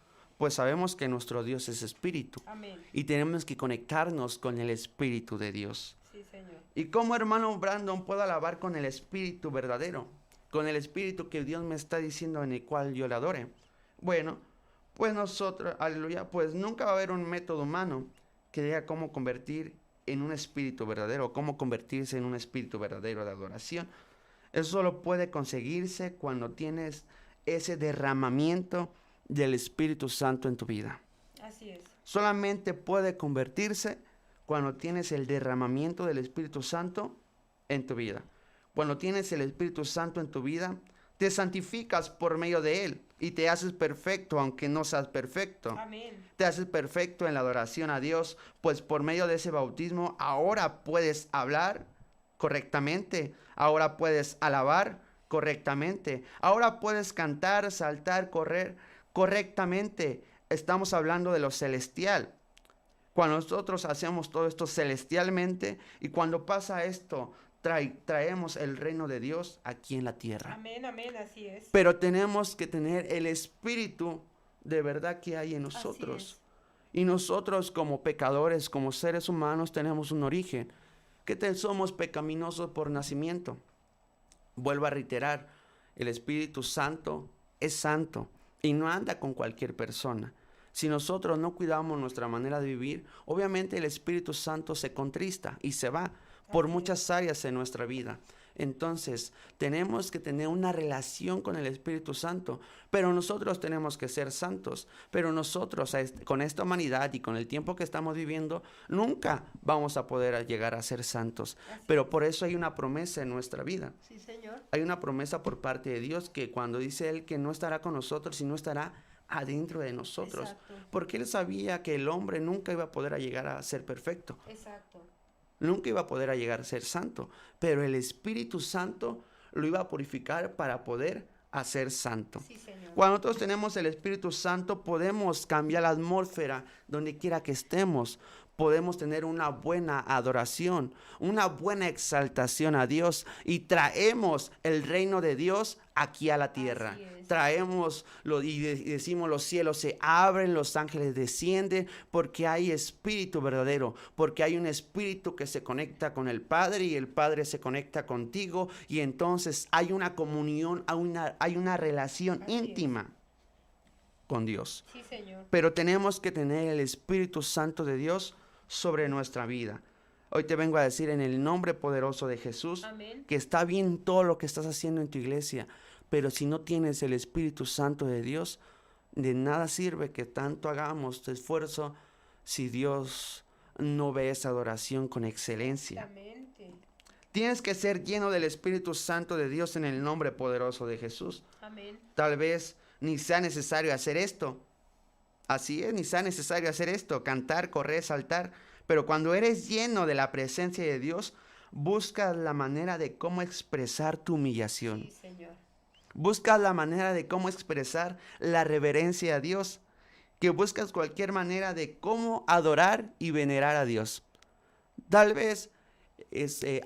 Pues sabemos que nuestro Dios es espíritu. Amén. Y tenemos que conectarnos con el Espíritu de Dios. Sí, Señor. ¿Y cómo, hermano Brandon, puedo alabar con el Espíritu verdadero? Con el Espíritu que Dios me está diciendo en el cual yo le adore. Bueno, pues nosotros, aleluya, pues nunca va a haber un método humano que diga cómo convertir en un espíritu verdadero, cómo convertirse en un espíritu verdadero de adoración. Eso solo puede conseguirse cuando tienes ese derramamiento del Espíritu Santo en tu vida. Así es. Solamente puede convertirse cuando tienes el derramamiento del Espíritu Santo en tu vida. Cuando tienes el Espíritu Santo en tu vida, te santificas por medio de Él y te haces perfecto aunque no seas perfecto. Amén. Te haces perfecto en la adoración a Dios, pues por medio de ese bautismo ahora puedes hablar correctamente, ahora puedes alabar correctamente, ahora puedes cantar, saltar, correr correctamente. Estamos hablando de lo celestial. Cuando nosotros hacemos todo esto celestialmente y cuando pasa esto, traemos el reino de Dios aquí en la tierra. Amén, amén, así es. Pero tenemos que tener el espíritu de verdad que hay en Así nosotros. es. Y nosotros como pecadores, como seres humanos, tenemos un origen. Somos pecaminosos por nacimiento. Vuelvo a reiterar, el Espíritu Santo es santo y no anda con cualquier persona. Si nosotros no cuidamos nuestra manera de vivir, obviamente el Espíritu Santo se contrista y se va por muchas áreas en nuestra vida. Entonces, tenemos que tener una relación con el Espíritu Santo, pero nosotros tenemos que ser santos. Pero nosotros, con esta humanidad y con el tiempo que estamos viviendo, nunca vamos a poder llegar a ser santos. Pero por eso hay una promesa en nuestra vida. Sí, Señor. Hay una promesa por parte de Dios que cuando dice Él que no estará con nosotros, sino estará adentro de nosotros. Exacto. Porque Él sabía que el hombre nunca iba a poder llegar a ser perfecto. Exacto. Nunca iba a poder llegar a ser santo, pero el Espíritu Santo lo iba a purificar para poder hacer santo. Sí, Señor. Cuando nosotros tenemos el Espíritu Santo, podemos cambiar la atmósfera donde quiera que estemos. Podemos tener una buena adoración, una buena exaltación a Dios y traemos el reino de Dios aquí a la tierra. Traemos y decimos los cielos se abren, los ángeles descienden porque hay espíritu verdadero, porque hay un espíritu que se conecta con el Padre y el Padre se conecta contigo y entonces hay una comunión, hay una relación íntima con Dios. Sí, Señor. Pero tenemos que tener el Espíritu Santo de Dios sobre nuestra vida. Hoy te vengo a decir en el nombre poderoso de Jesús, Amén. que está bien todo lo que estás haciendo en tu iglesia, pero si no tienes el Espíritu Santo de Dios, de nada sirve que tanto hagamos tu esfuerzo si Dios no ve esa adoración con excelencia. Exactamente. Tienes que ser lleno del Espíritu Santo de Dios en el nombre poderoso de Jesús. Amén. Tal vez ni sea necesario hacer esto. Así es, ni sea necesario hacer esto, cantar, correr, saltar. Pero cuando eres lleno de la presencia de Dios, buscas la manera de cómo expresar tu humillación. Sí, Señor. Buscas la manera de cómo expresar la reverencia a Dios. Que buscas cualquier manera de cómo adorar y venerar a Dios. Tal vez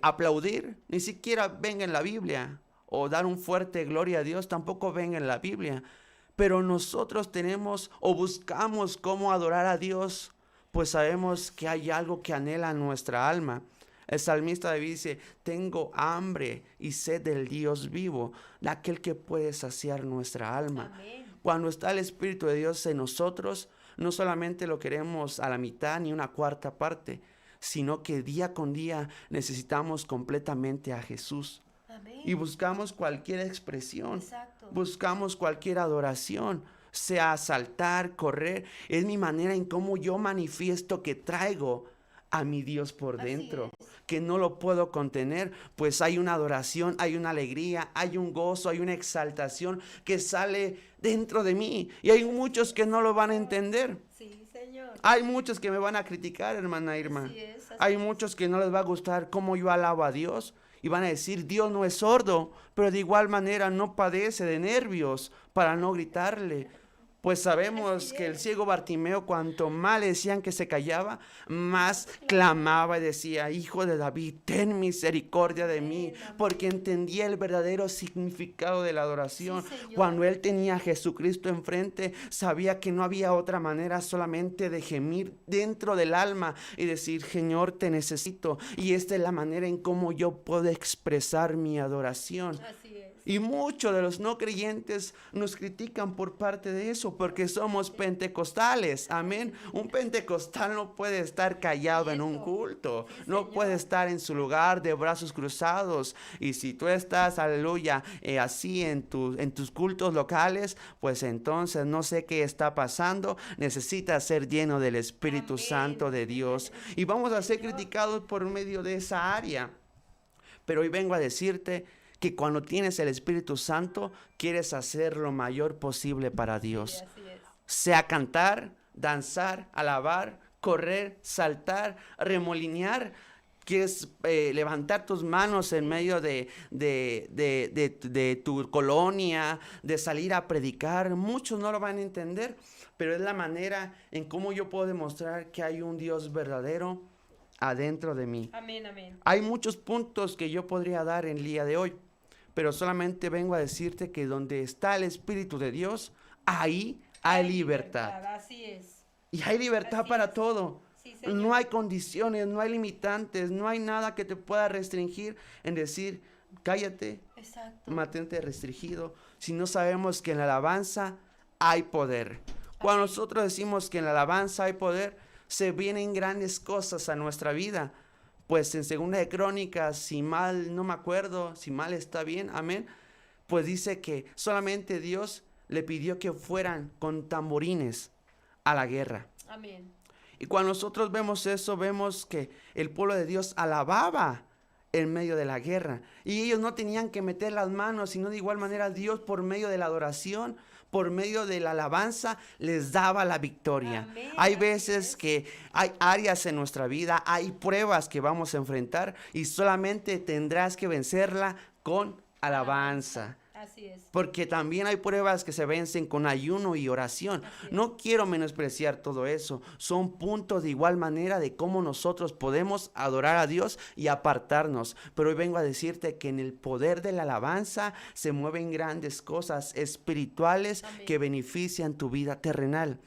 aplaudir, ni siquiera venga en la Biblia. O dar un fuerte gloria a Dios, tampoco venga en la Biblia. Pero nosotros tenemos o buscamos cómo adorar a Dios, pues sabemos que hay algo que anhela nuestra alma. El salmista David dice, tengo hambre y sed del Dios vivo, de aquel que puede saciar nuestra alma. Amén. Cuando está el Espíritu de Dios en nosotros, no solamente lo queremos a la mitad ni una cuarta parte, sino que día con día necesitamos completamente a Jesús. Amén. Y buscamos cualquier expresión, Exacto. buscamos cualquier adoración, sea saltar, correr. Es mi manera en cómo yo manifiesto que traigo a mi Dios por Así dentro, es. que no lo puedo contener, pues hay una adoración, hay una alegría, hay un gozo, hay una exaltación que sale dentro de mí. Y hay muchos que no lo van a entender. Sí, Señor. Hay muchos que me van a criticar, hermana Irma. Así es, así Hay es. muchos que no les va a gustar cómo yo alabo a Dios. Y van a decir, Dios no es sordo, pero de igual manera no padece de nervios para no gritarle. Pues sabemos que el ciego Bartimeo, cuanto más le decían que se callaba, más clamaba y decía: Hijo de David, ten misericordia de mí, porque entendía el verdadero significado de la adoración. Cuando él tenía a Jesucristo enfrente, sabía que no había otra manera solamente de gemir dentro del alma y decir: Señor, te necesito, y esta es la manera en cómo yo puedo expresar mi adoración. Así es. Y muchos de los no creyentes nos critican por parte de eso, porque somos pentecostales, amén. Un pentecostal no puede estar callado en un culto, no puede estar en su lugar de brazos cruzados. Y si tú estás, aleluya, así en tus cultos locales, pues entonces no sé qué está pasando. Necesitas ser lleno del Espíritu Santo de Dios. Y vamos a ser criticados por medio de esa área. Pero hoy vengo a decirte que cuando tienes el Espíritu Santo, quieres hacer lo mayor posible para Dios. Sí, así es. Sea cantar, danzar, alabar, correr, saltar, remolinear. Quieres levantar tus manos en medio de tu colonia, de salir a predicar. Muchos no lo van a entender, pero es la manera en cómo yo puedo demostrar que hay un Dios verdadero adentro de mí. Amén, amén. Hay muchos puntos que yo podría dar en el día de hoy, pero solamente vengo a decirte que donde está el Espíritu de Dios, ahí hay libertad. Así es. Y hay libertad Así para es. todo. Sí, Señor. No hay condiciones, no hay limitantes, no hay nada que te pueda restringir en decir: cállate, Exacto. mantente restringido. Si no sabemos que en la alabanza hay poder. Cuando nosotros decimos que en la alabanza hay poder, se vienen grandes cosas a nuestra vida. Pues en Segunda de Crónicas, si mal no me acuerdo, si mal está bien, amén, pues dice que solamente Dios le pidió que fueran con tamborines a la guerra. Amén. Y cuando nosotros vemos eso, vemos que el pueblo de Dios alababa en medio de la guerra. Y ellos no tenían que meter las manos, sino de igual manera Dios, por medio de la adoración, por medio de la alabanza, les daba la victoria. Amén. Hay veces que hay áreas en nuestra vida, hay pruebas que vamos a enfrentar y solamente tendrás que vencerla con alabanza. Así es. Porque también hay pruebas que se vencen con ayuno y oración. No quiero menospreciar todo eso. Son puntos de igual manera de cómo nosotros podemos adorar a Dios y apartarnos. Pero hoy vengo a decirte que en el poder de la alabanza se mueven grandes cosas espirituales que benefician tu vida terrenal.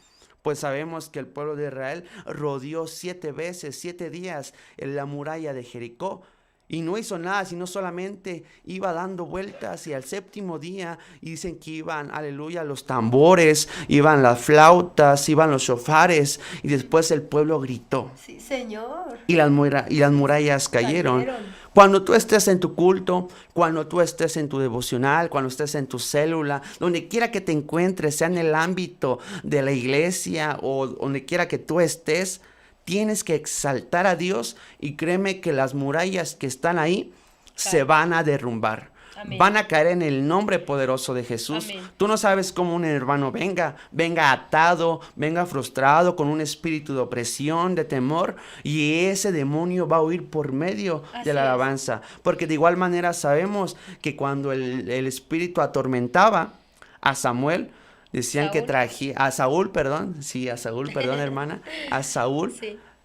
Pues sabemos que el pueblo de Israel rodeó 7 veces, 7 días en la muralla de Jericó. Y no hizo nada, sino solamente iba dando vueltas, y al 7º día, y dicen que iban, aleluya, los tambores, iban las flautas, iban los shofares, y después el pueblo gritó. Sí, Señor. Y las murallas cayeron. Cuando tú estés en tu culto, cuando tú estés en tu devocional, cuando estés en tu célula, donde quiera que te encuentres, sea en el ámbito de la iglesia o donde quiera que tú estés, tienes que exaltar a Dios, y créeme que las murallas que están ahí se van a derrumbar. Amén. Van a caer en el nombre poderoso de Jesús. Amén. Tú no sabes cómo un hermano venga atado, venga frustrado, con un espíritu de opresión, de temor, y ese demonio va a huir por medio de la alabanza. Porque de igual manera sabemos que cuando el espíritu atormentaba a Samuel, decían que a Saúl, perdón, hermana, a Saúl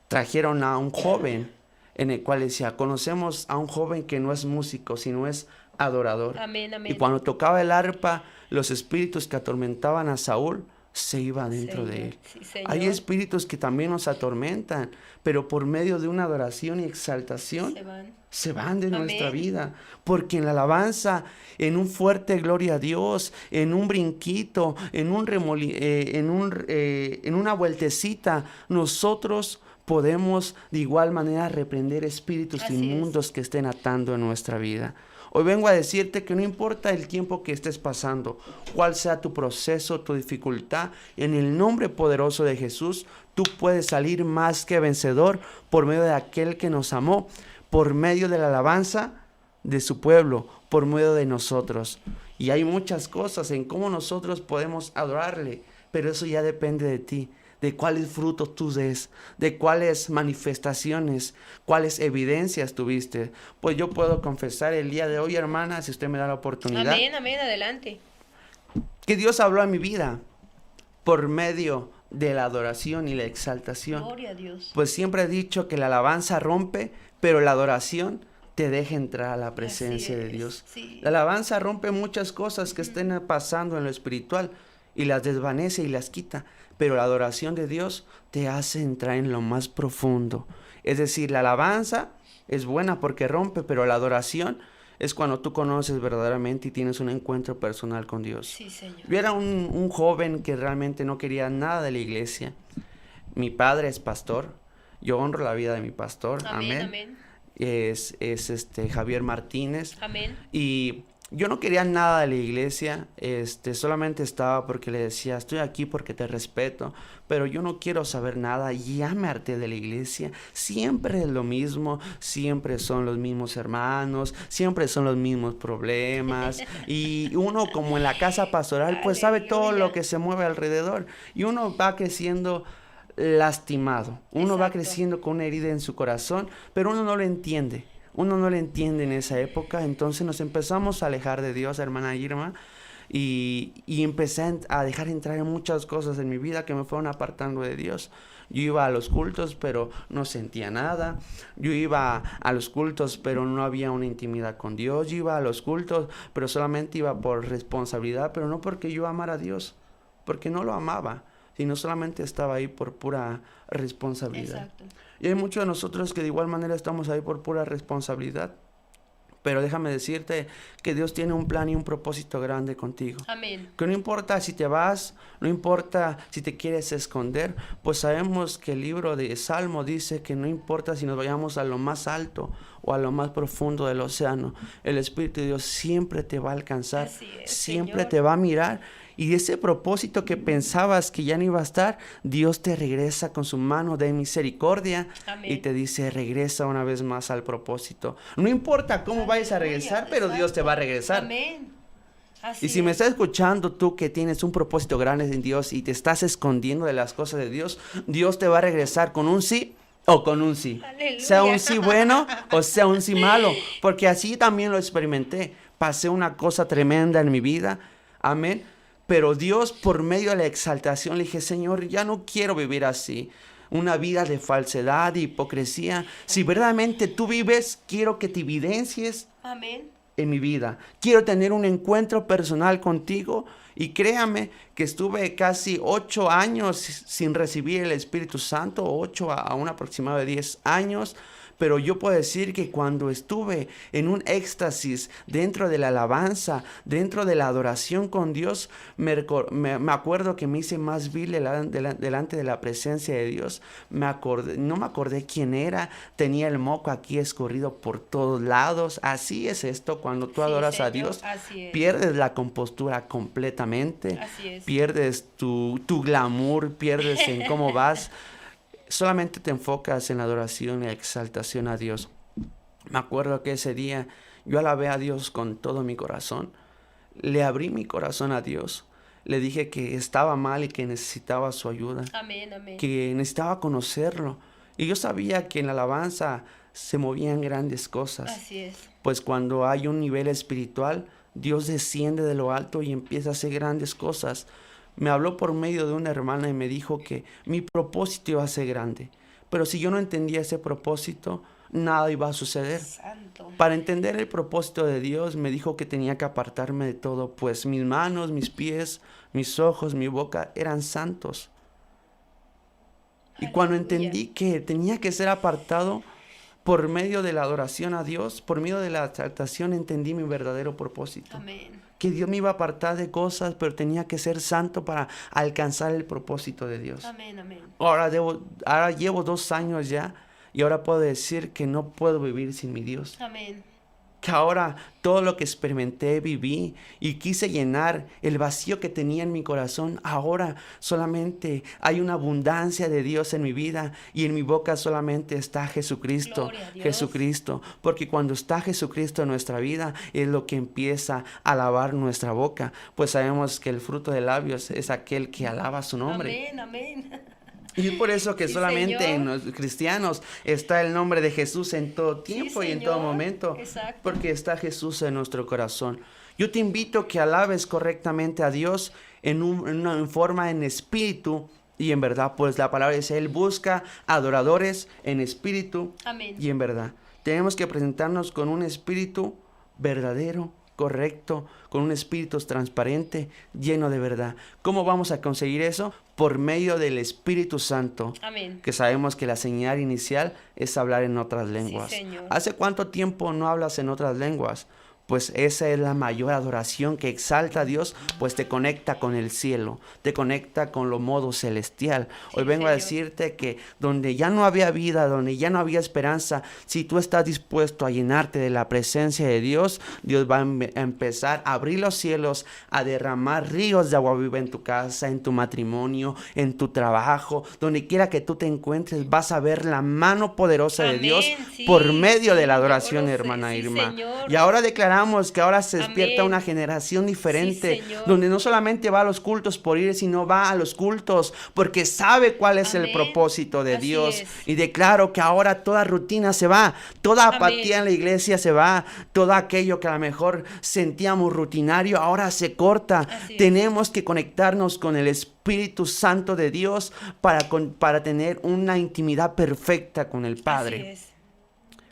trajeron a un joven en el cual decía: conocemos a un joven que no es músico, sino es adorador. Amén, amén. Y cuando tocaba el arpa, los espíritus que atormentaban a Saúl se iban dentro de él. Sí, hay espíritus que también nos atormentan, pero por medio de una adoración y exaltación se van de nuestra vida, porque en la alabanza, en un fuerte gloria a Dios, en un brinquito, en una vueltecita, nosotros podemos de igual manera reprender espíritus inmundos que estén atando en nuestra vida. Hoy vengo a decirte que no importa el tiempo que estés pasando, cuál sea tu proceso, tu dificultad, en el nombre poderoso de Jesús, tú puedes salir más que vencedor por medio de aquel que nos amó, por medio de la alabanza de su pueblo, por medio de nosotros. Y hay muchas cosas en cómo nosotros podemos adorarle, pero eso ya depende de ti, de cuáles frutos tú des, de cuáles manifestaciones, cuáles evidencias tuviste. Pues yo puedo confesar el día de hoy, hermana, si usted me da la oportunidad. Amén, amén, adelante. Que Dios habló a mi vida por medio de la adoración y la exaltación. Gloria a Dios. Pues siempre he dicho que la alabanza rompe, pero la adoración te deja entrar a la presencia de Dios. Sí. La alabanza rompe muchas cosas que estén pasando en lo espiritual y las desvanece y las quita, pero la adoración de Dios te hace entrar en lo más profundo. Es decir, la alabanza es buena porque rompe, pero la adoración es cuando tú conoces verdaderamente y tienes un encuentro personal con Dios. Sí, Señor. Yo era un joven que realmente no quería nada de la iglesia. Mi padre es pastor. Yo honro la vida de mi pastor. Amén, Amén. amén. Es Javier Martínez. Amén. Y yo no quería nada de la iglesia, solamente estaba porque le decía, estoy aquí porque te respeto, pero yo no quiero saber nada, ya me harté de la iglesia, siempre es lo mismo, siempre son los mismos hermanos, siempre son los mismos problemas, y uno como en la casa pastoral pues sabe todo lo que se mueve alrededor, y uno va creciendo lastimado, uno va Exacto. creciendo con una herida en su corazón, pero uno no lo entiende. Uno no lo entiende en esa época, entonces nos empezamos a alejar de Dios, hermana Irma, y empecé a dejar entrar en muchas cosas en mi vida que me fueron apartando de Dios. Yo iba a los cultos, pero no sentía nada. Yo iba a los cultos, pero no había una intimidad con Dios. Yo iba a los cultos, pero solamente iba por responsabilidad, pero no porque yo amara a Dios, porque no lo amaba, sino solamente estaba ahí por pura responsabilidad. Exacto. Y hay muchos de nosotros que de igual manera estamos ahí por pura responsabilidad. Pero déjame decirte que Dios tiene un plan y un propósito grande contigo. Amén. Que no importa si te vas, no importa si te quieres esconder, pues sabemos que el libro de Salmo dice que no importa si nos vayamos a lo más alto o a lo más profundo del océano, el Espíritu de Dios siempre te va a alcanzar, Así es, siempre Señor. te va a mirar. Y ese propósito que pensabas que ya no iba a estar, Dios te regresa con su mano de misericordia. Amén. Y te dice, regresa una vez más al propósito. No importa cómo vayas a regresar, pero Dios te va a regresar. Amén. Así Y si me es. estás escuchando tú que tienes un propósito grande en Dios y te estás escondiendo de las cosas de Dios, Dios te va a regresar con un sí o con un sí. Aleluya. Sea un sí bueno o sea un sí malo. Porque así también lo experimenté. Pasé una cosa tremenda en mi vida. Amén. Pero Dios, por medio de la exaltación, le dije, Señor, ya no quiero vivir así. Una vida de falsedad, de hipocresía. Si verdaderamente tú vives, quiero que te evidencies Amén. en mi vida. Quiero tener un encuentro personal contigo. Y créame que estuve casi 8 años sin recibir el Espíritu Santo, 8 a un aproximado de 10 años. Pero yo puedo decir que cuando estuve en un éxtasis dentro de la alabanza, dentro de la adoración con Dios, me acuerdo que me hice más vil delante de la presencia de Dios. No me acordé quién era, tenía el moco aquí escurrido por todos lados. Así es esto, cuando tú Sí, adoras a Señor, Dios, así es. pierdes la compostura completamente, Así es. pierdes tu glamour, pierdes en cómo vas. Solamente te enfocas en la adoración y la exaltación a Dios. Me acuerdo que ese día yo alabé a Dios con todo mi corazón. Le abrí mi corazón a Dios. Le dije que estaba mal y que necesitaba su ayuda. Amén, amén. Que necesitaba conocerlo. Y yo sabía que en la alabanza se movían grandes cosas. Así es. Pues cuando hay un nivel espiritual, Dios desciende de lo alto y empieza a hacer grandes cosas. Me habló por medio de una hermana y me dijo que mi propósito iba a ser grande. Pero si yo no entendía ese propósito, nada iba a suceder. Santo. Para entender el propósito de Dios, me dijo que tenía que apartarme de todo, pues mis manos, mis pies, mis ojos, mi boca eran santos. Y cuando Aleluya. entendí que tenía que ser apartado por medio de la adoración a Dios, por medio de la exaltación, entendí mi verdadero propósito. Amén. Que Dios me iba a apartar de cosas, pero tenía que ser santo para alcanzar el propósito de Dios. Amén, amén. Ahora llevo 2 años ya y ahora puedo decir que no puedo vivir sin mi Dios. Amén. Que ahora todo lo que experimenté, viví y quise llenar el vacío que tenía en mi corazón, ahora solamente hay una abundancia de Dios en mi vida y en mi boca solamente está Jesucristo, Gloria a Dios. Jesucristo, porque cuando está Jesucristo en nuestra vida es lo que empieza a lavar nuestra boca, pues sabemos que el fruto de labios es aquel que alaba su nombre. Amén, amén. Y es por eso que Sí, solamente Señor. en los cristianos está el nombre de Jesús en todo tiempo y en todo Señor. momento. Exacto. Porque está Jesús en nuestro corazón. Yo te invito a que alabes correctamente a Dios en forma en espíritu y en verdad, pues la palabra dice, Él busca adoradores en espíritu Amén. y en verdad. Tenemos que presentarnos con un espíritu verdadero, correcto, con un espíritu transparente, lleno de verdad. ¿Cómo vamos a conseguir eso? Por medio del Espíritu Santo. Amén. Que sabemos que la señal inicial es hablar en otras lenguas. Sí, Señor. ¿Hace cuánto tiempo no hablas en otras lenguas? Pues esa es la mayor adoración que exalta a Dios, pues te conecta con el cielo, te conecta con lo modo celestial. Hoy vengo a decirte que donde ya no había vida, donde ya no había esperanza, si tú estás dispuesto a llenarte de la presencia de Dios, Dios va a empezar a abrir los cielos, a derramar ríos de agua viva en tu casa, en tu matrimonio, en tu trabajo, donde quiera que tú te encuentres, vas a ver la mano poderosa de Dios por medio de la adoración, hermana Irma. Señor. Y ahora declaramos que ahora se despierta una generación diferente, donde no solamente va a los cultos por ir, sino va a los cultos porque sabe cuál es el propósito de Dios. Y declaro que ahora toda rutina se va, toda apatía en la iglesia se va, todo aquello que a lo mejor sentíamos rutinario ahora se corta. Tenemos que conectarnos con el Espíritu Santo de Dios para tener una intimidad perfecta con el Padre.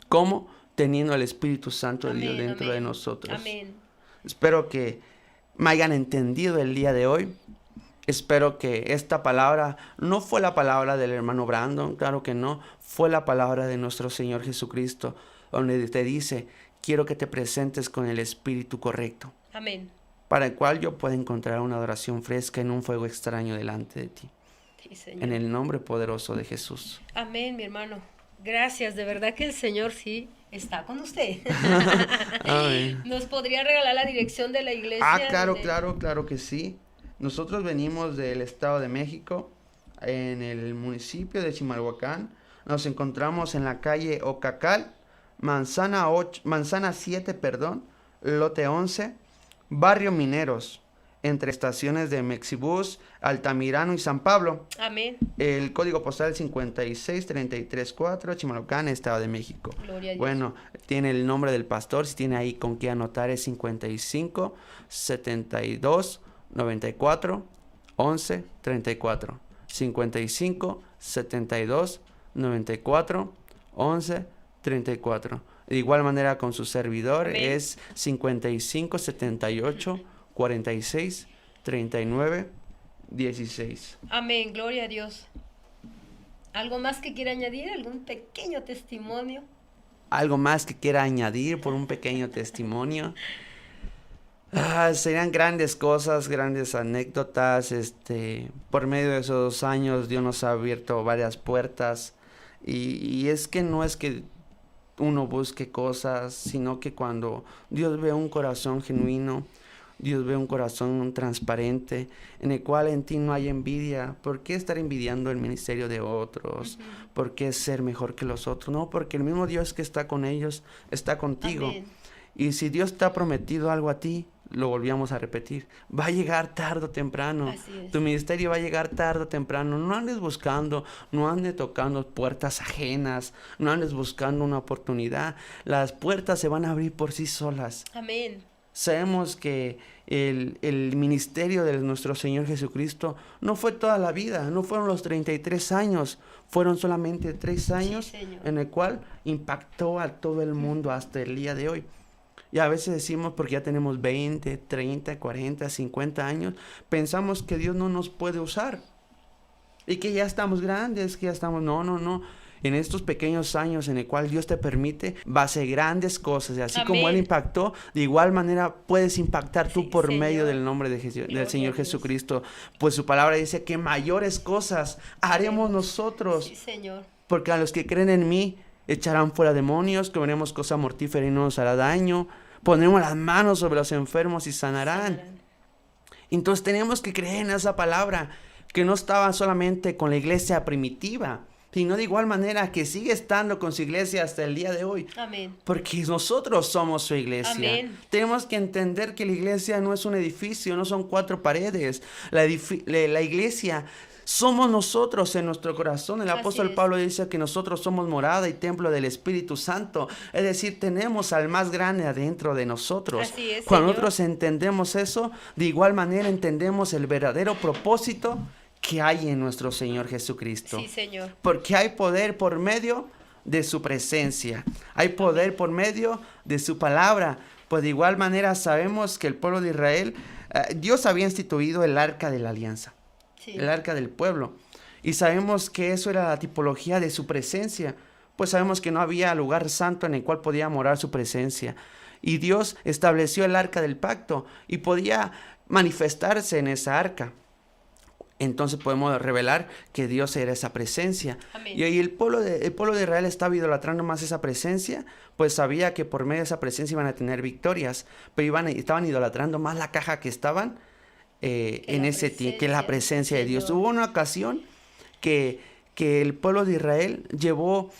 ¿Cómo? Teniendo el Espíritu Santo de Dios dentro de nosotros. Amén. Espero que me hayan entendido el día de hoy. Espero que esta palabra no fue la palabra del hermano Brandon, claro que no, fue la palabra de nuestro Señor Jesucristo, donde te dice, quiero que te presentes con el espíritu correcto. Amén. Para el cual yo pueda encontrar una adoración fresca en un fuego extraño delante de ti. Sí, Señor. En el nombre poderoso de Jesús. Amén, mi hermano. Gracias, de verdad que el Señor sí está con usted. Amén. ¿Nos podría regalar la dirección de la iglesia? Claro que sí. Nosotros venimos del Estado de México, en el municipio de Chimalhuacán. Nos encontramos en la calle Ocacal, manzana 7, lote 11, barrio Mineros, entre estaciones de Mexibus, Altamirano y San Pablo. Amén. El código postal 56334, Chimalhuacán, Estado de México. Gloria a Dios. Bueno, tiene el nombre del pastor, si tiene ahí con qué anotar, es 55 72 94 11 34. 55 72 94 11 34. De igual manera con su servidor. Amén. Es 55 78 46 39 16. Amén, gloria a Dios. ¿Algo más que quiera añadir? ¿Algún pequeño testimonio? ¿Algo más que quiera añadir por un pequeño testimonio? Serían grandes cosas, grandes anécdotas. Por medio de esos 2 años Dios nos ha abierto varias puertas. Y es que no es que uno busque cosas, sino que cuando Dios ve un corazón genuino, Dios ve un corazón transparente, en el cual en ti no hay envidia. ¿Por qué estar envidiando el ministerio de otros? ¿Por qué ser mejor que los otros? No, porque el mismo Dios que está con ellos está contigo. Amén. Y si Dios te ha prometido algo a ti, lo volvíamos a repetir, va a llegar tarde o temprano. Tu ministerio va a llegar tarde o temprano. No andes buscando, no andes tocando puertas ajenas, no andes buscando una oportunidad. Las puertas se van a abrir por sí solas. Amén. Sabemos que el ministerio de nuestro Señor Jesucristo no fue toda la vida, no fueron los 33 años, fueron solamente 3 años en el cual impactó a todo el mundo hasta el día de hoy. Y a veces decimos, porque ya tenemos 20, 30, 40, 50 años, pensamos que Dios no nos puede usar. Y que ya estamos grandes, que ya estamos... No. En estos pequeños años en el cual Dios te permite, va a hacer grandes cosas. Y así Amén. Como Él impactó, de igual manera puedes impactar tú por Señor. Medio del nombre del Señor Jesucristo. Pues su palabra dice que mayores cosas haremos nosotros. Sí, Señor. Porque a los que creen en mí, echarán fuera demonios, comeremos cosa mortífera y no nos hará daño. Pondremos las manos sobre los enfermos y sanarán. Entonces tenemos que creer en esa palabra, que no estaba solamente con la iglesia primitiva, sino de igual manera que sigue estando con su iglesia hasta el día de hoy. Amén. Porque nosotros somos su iglesia. Amén. Tenemos que entender que la iglesia no es un edificio, no son 4 paredes. La iglesia somos nosotros en nuestro corazón. El apóstol es. Pablo dice que nosotros somos morada y templo del Espíritu Santo. Es decir, tenemos al más grande adentro de nosotros. Así es, Cuando Señor. nosotros entendemos eso, de igual manera entendemos el verdadero propósito que hay en nuestro Señor Jesucristo. Sí, Señor. Porque hay poder por medio de su presencia. Hay poder por medio de su palabra. Pues de igual manera sabemos que el pueblo de Israel, Dios había instituido el arca de la alianza. Sí. El arca del pueblo. Y sabemos que eso era la tipología de su presencia. Pues sabemos que no había lugar santo en el cual podía morar su presencia. Y Dios estableció el arca del pacto y podía manifestarse en esa arca. Entonces podemos revelar que Dios era esa presencia. Amén. Y el pueblo de Israel estaba idolatrando más esa presencia, pues sabía que por medio de esa presencia iban a tener victorias, pero estaban idolatrando más la caja que estaban en ese tiempo, que la presencia de Dios. Hubo una ocasión que el pueblo de Israel llevó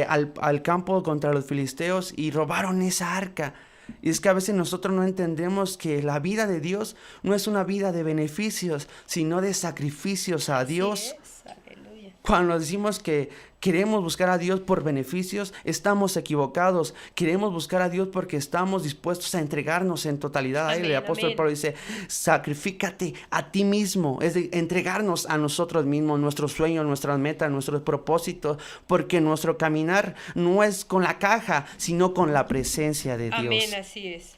al campo contra los filisteos y robaron esa arca. Y es que a veces nosotros no entendemos que la vida de Dios no es una vida de beneficios, sino de sacrificios a Dios. Aleluya. Cuando decimos que queremos buscar a Dios por beneficios, estamos equivocados. Queremos buscar a Dios porque estamos dispuestos a entregarnos en totalidad a Él. El apóstol Pablo dice, sacrifícate a ti mismo. Es de entregarnos a nosotros mismos, nuestros sueños, nuestras metas, nuestros propósitos, porque nuestro caminar no es con la caja, sino con la presencia de Dios. Amén, así es.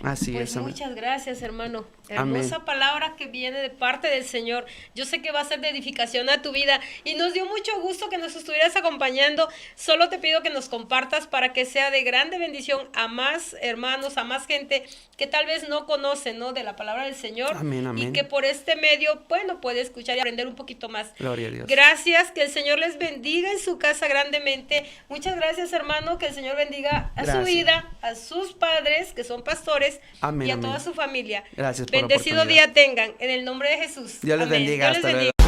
Así Pues es, amén. muchas gracias, hermano. Amén. Hermosa palabra que viene de parte del Señor. Yo sé que va a ser de edificación a tu vida y nos dio mucho gusto que nos estuvieras acompañando. Solo te pido que nos compartas para que sea de grande bendición a más hermanos, a más gente que tal vez no conocen, ¿no?, de la palabra del Señor. Amén, amén. Y que por este medio, bueno, puede escuchar y aprender un poquito más. Gloria a Dios. Gracias, que el Señor les bendiga en su casa grandemente. Muchas gracias, hermano, que el Señor bendiga a su Gracias. vida, a sus padres, que son pastores, Amén, y a amén. toda su familia. Gracias por la Bendecido oportunidad. día tengan, en el nombre de Jesús. Dios les Amén. bendiga. Dios les Hasta luego. bendiga.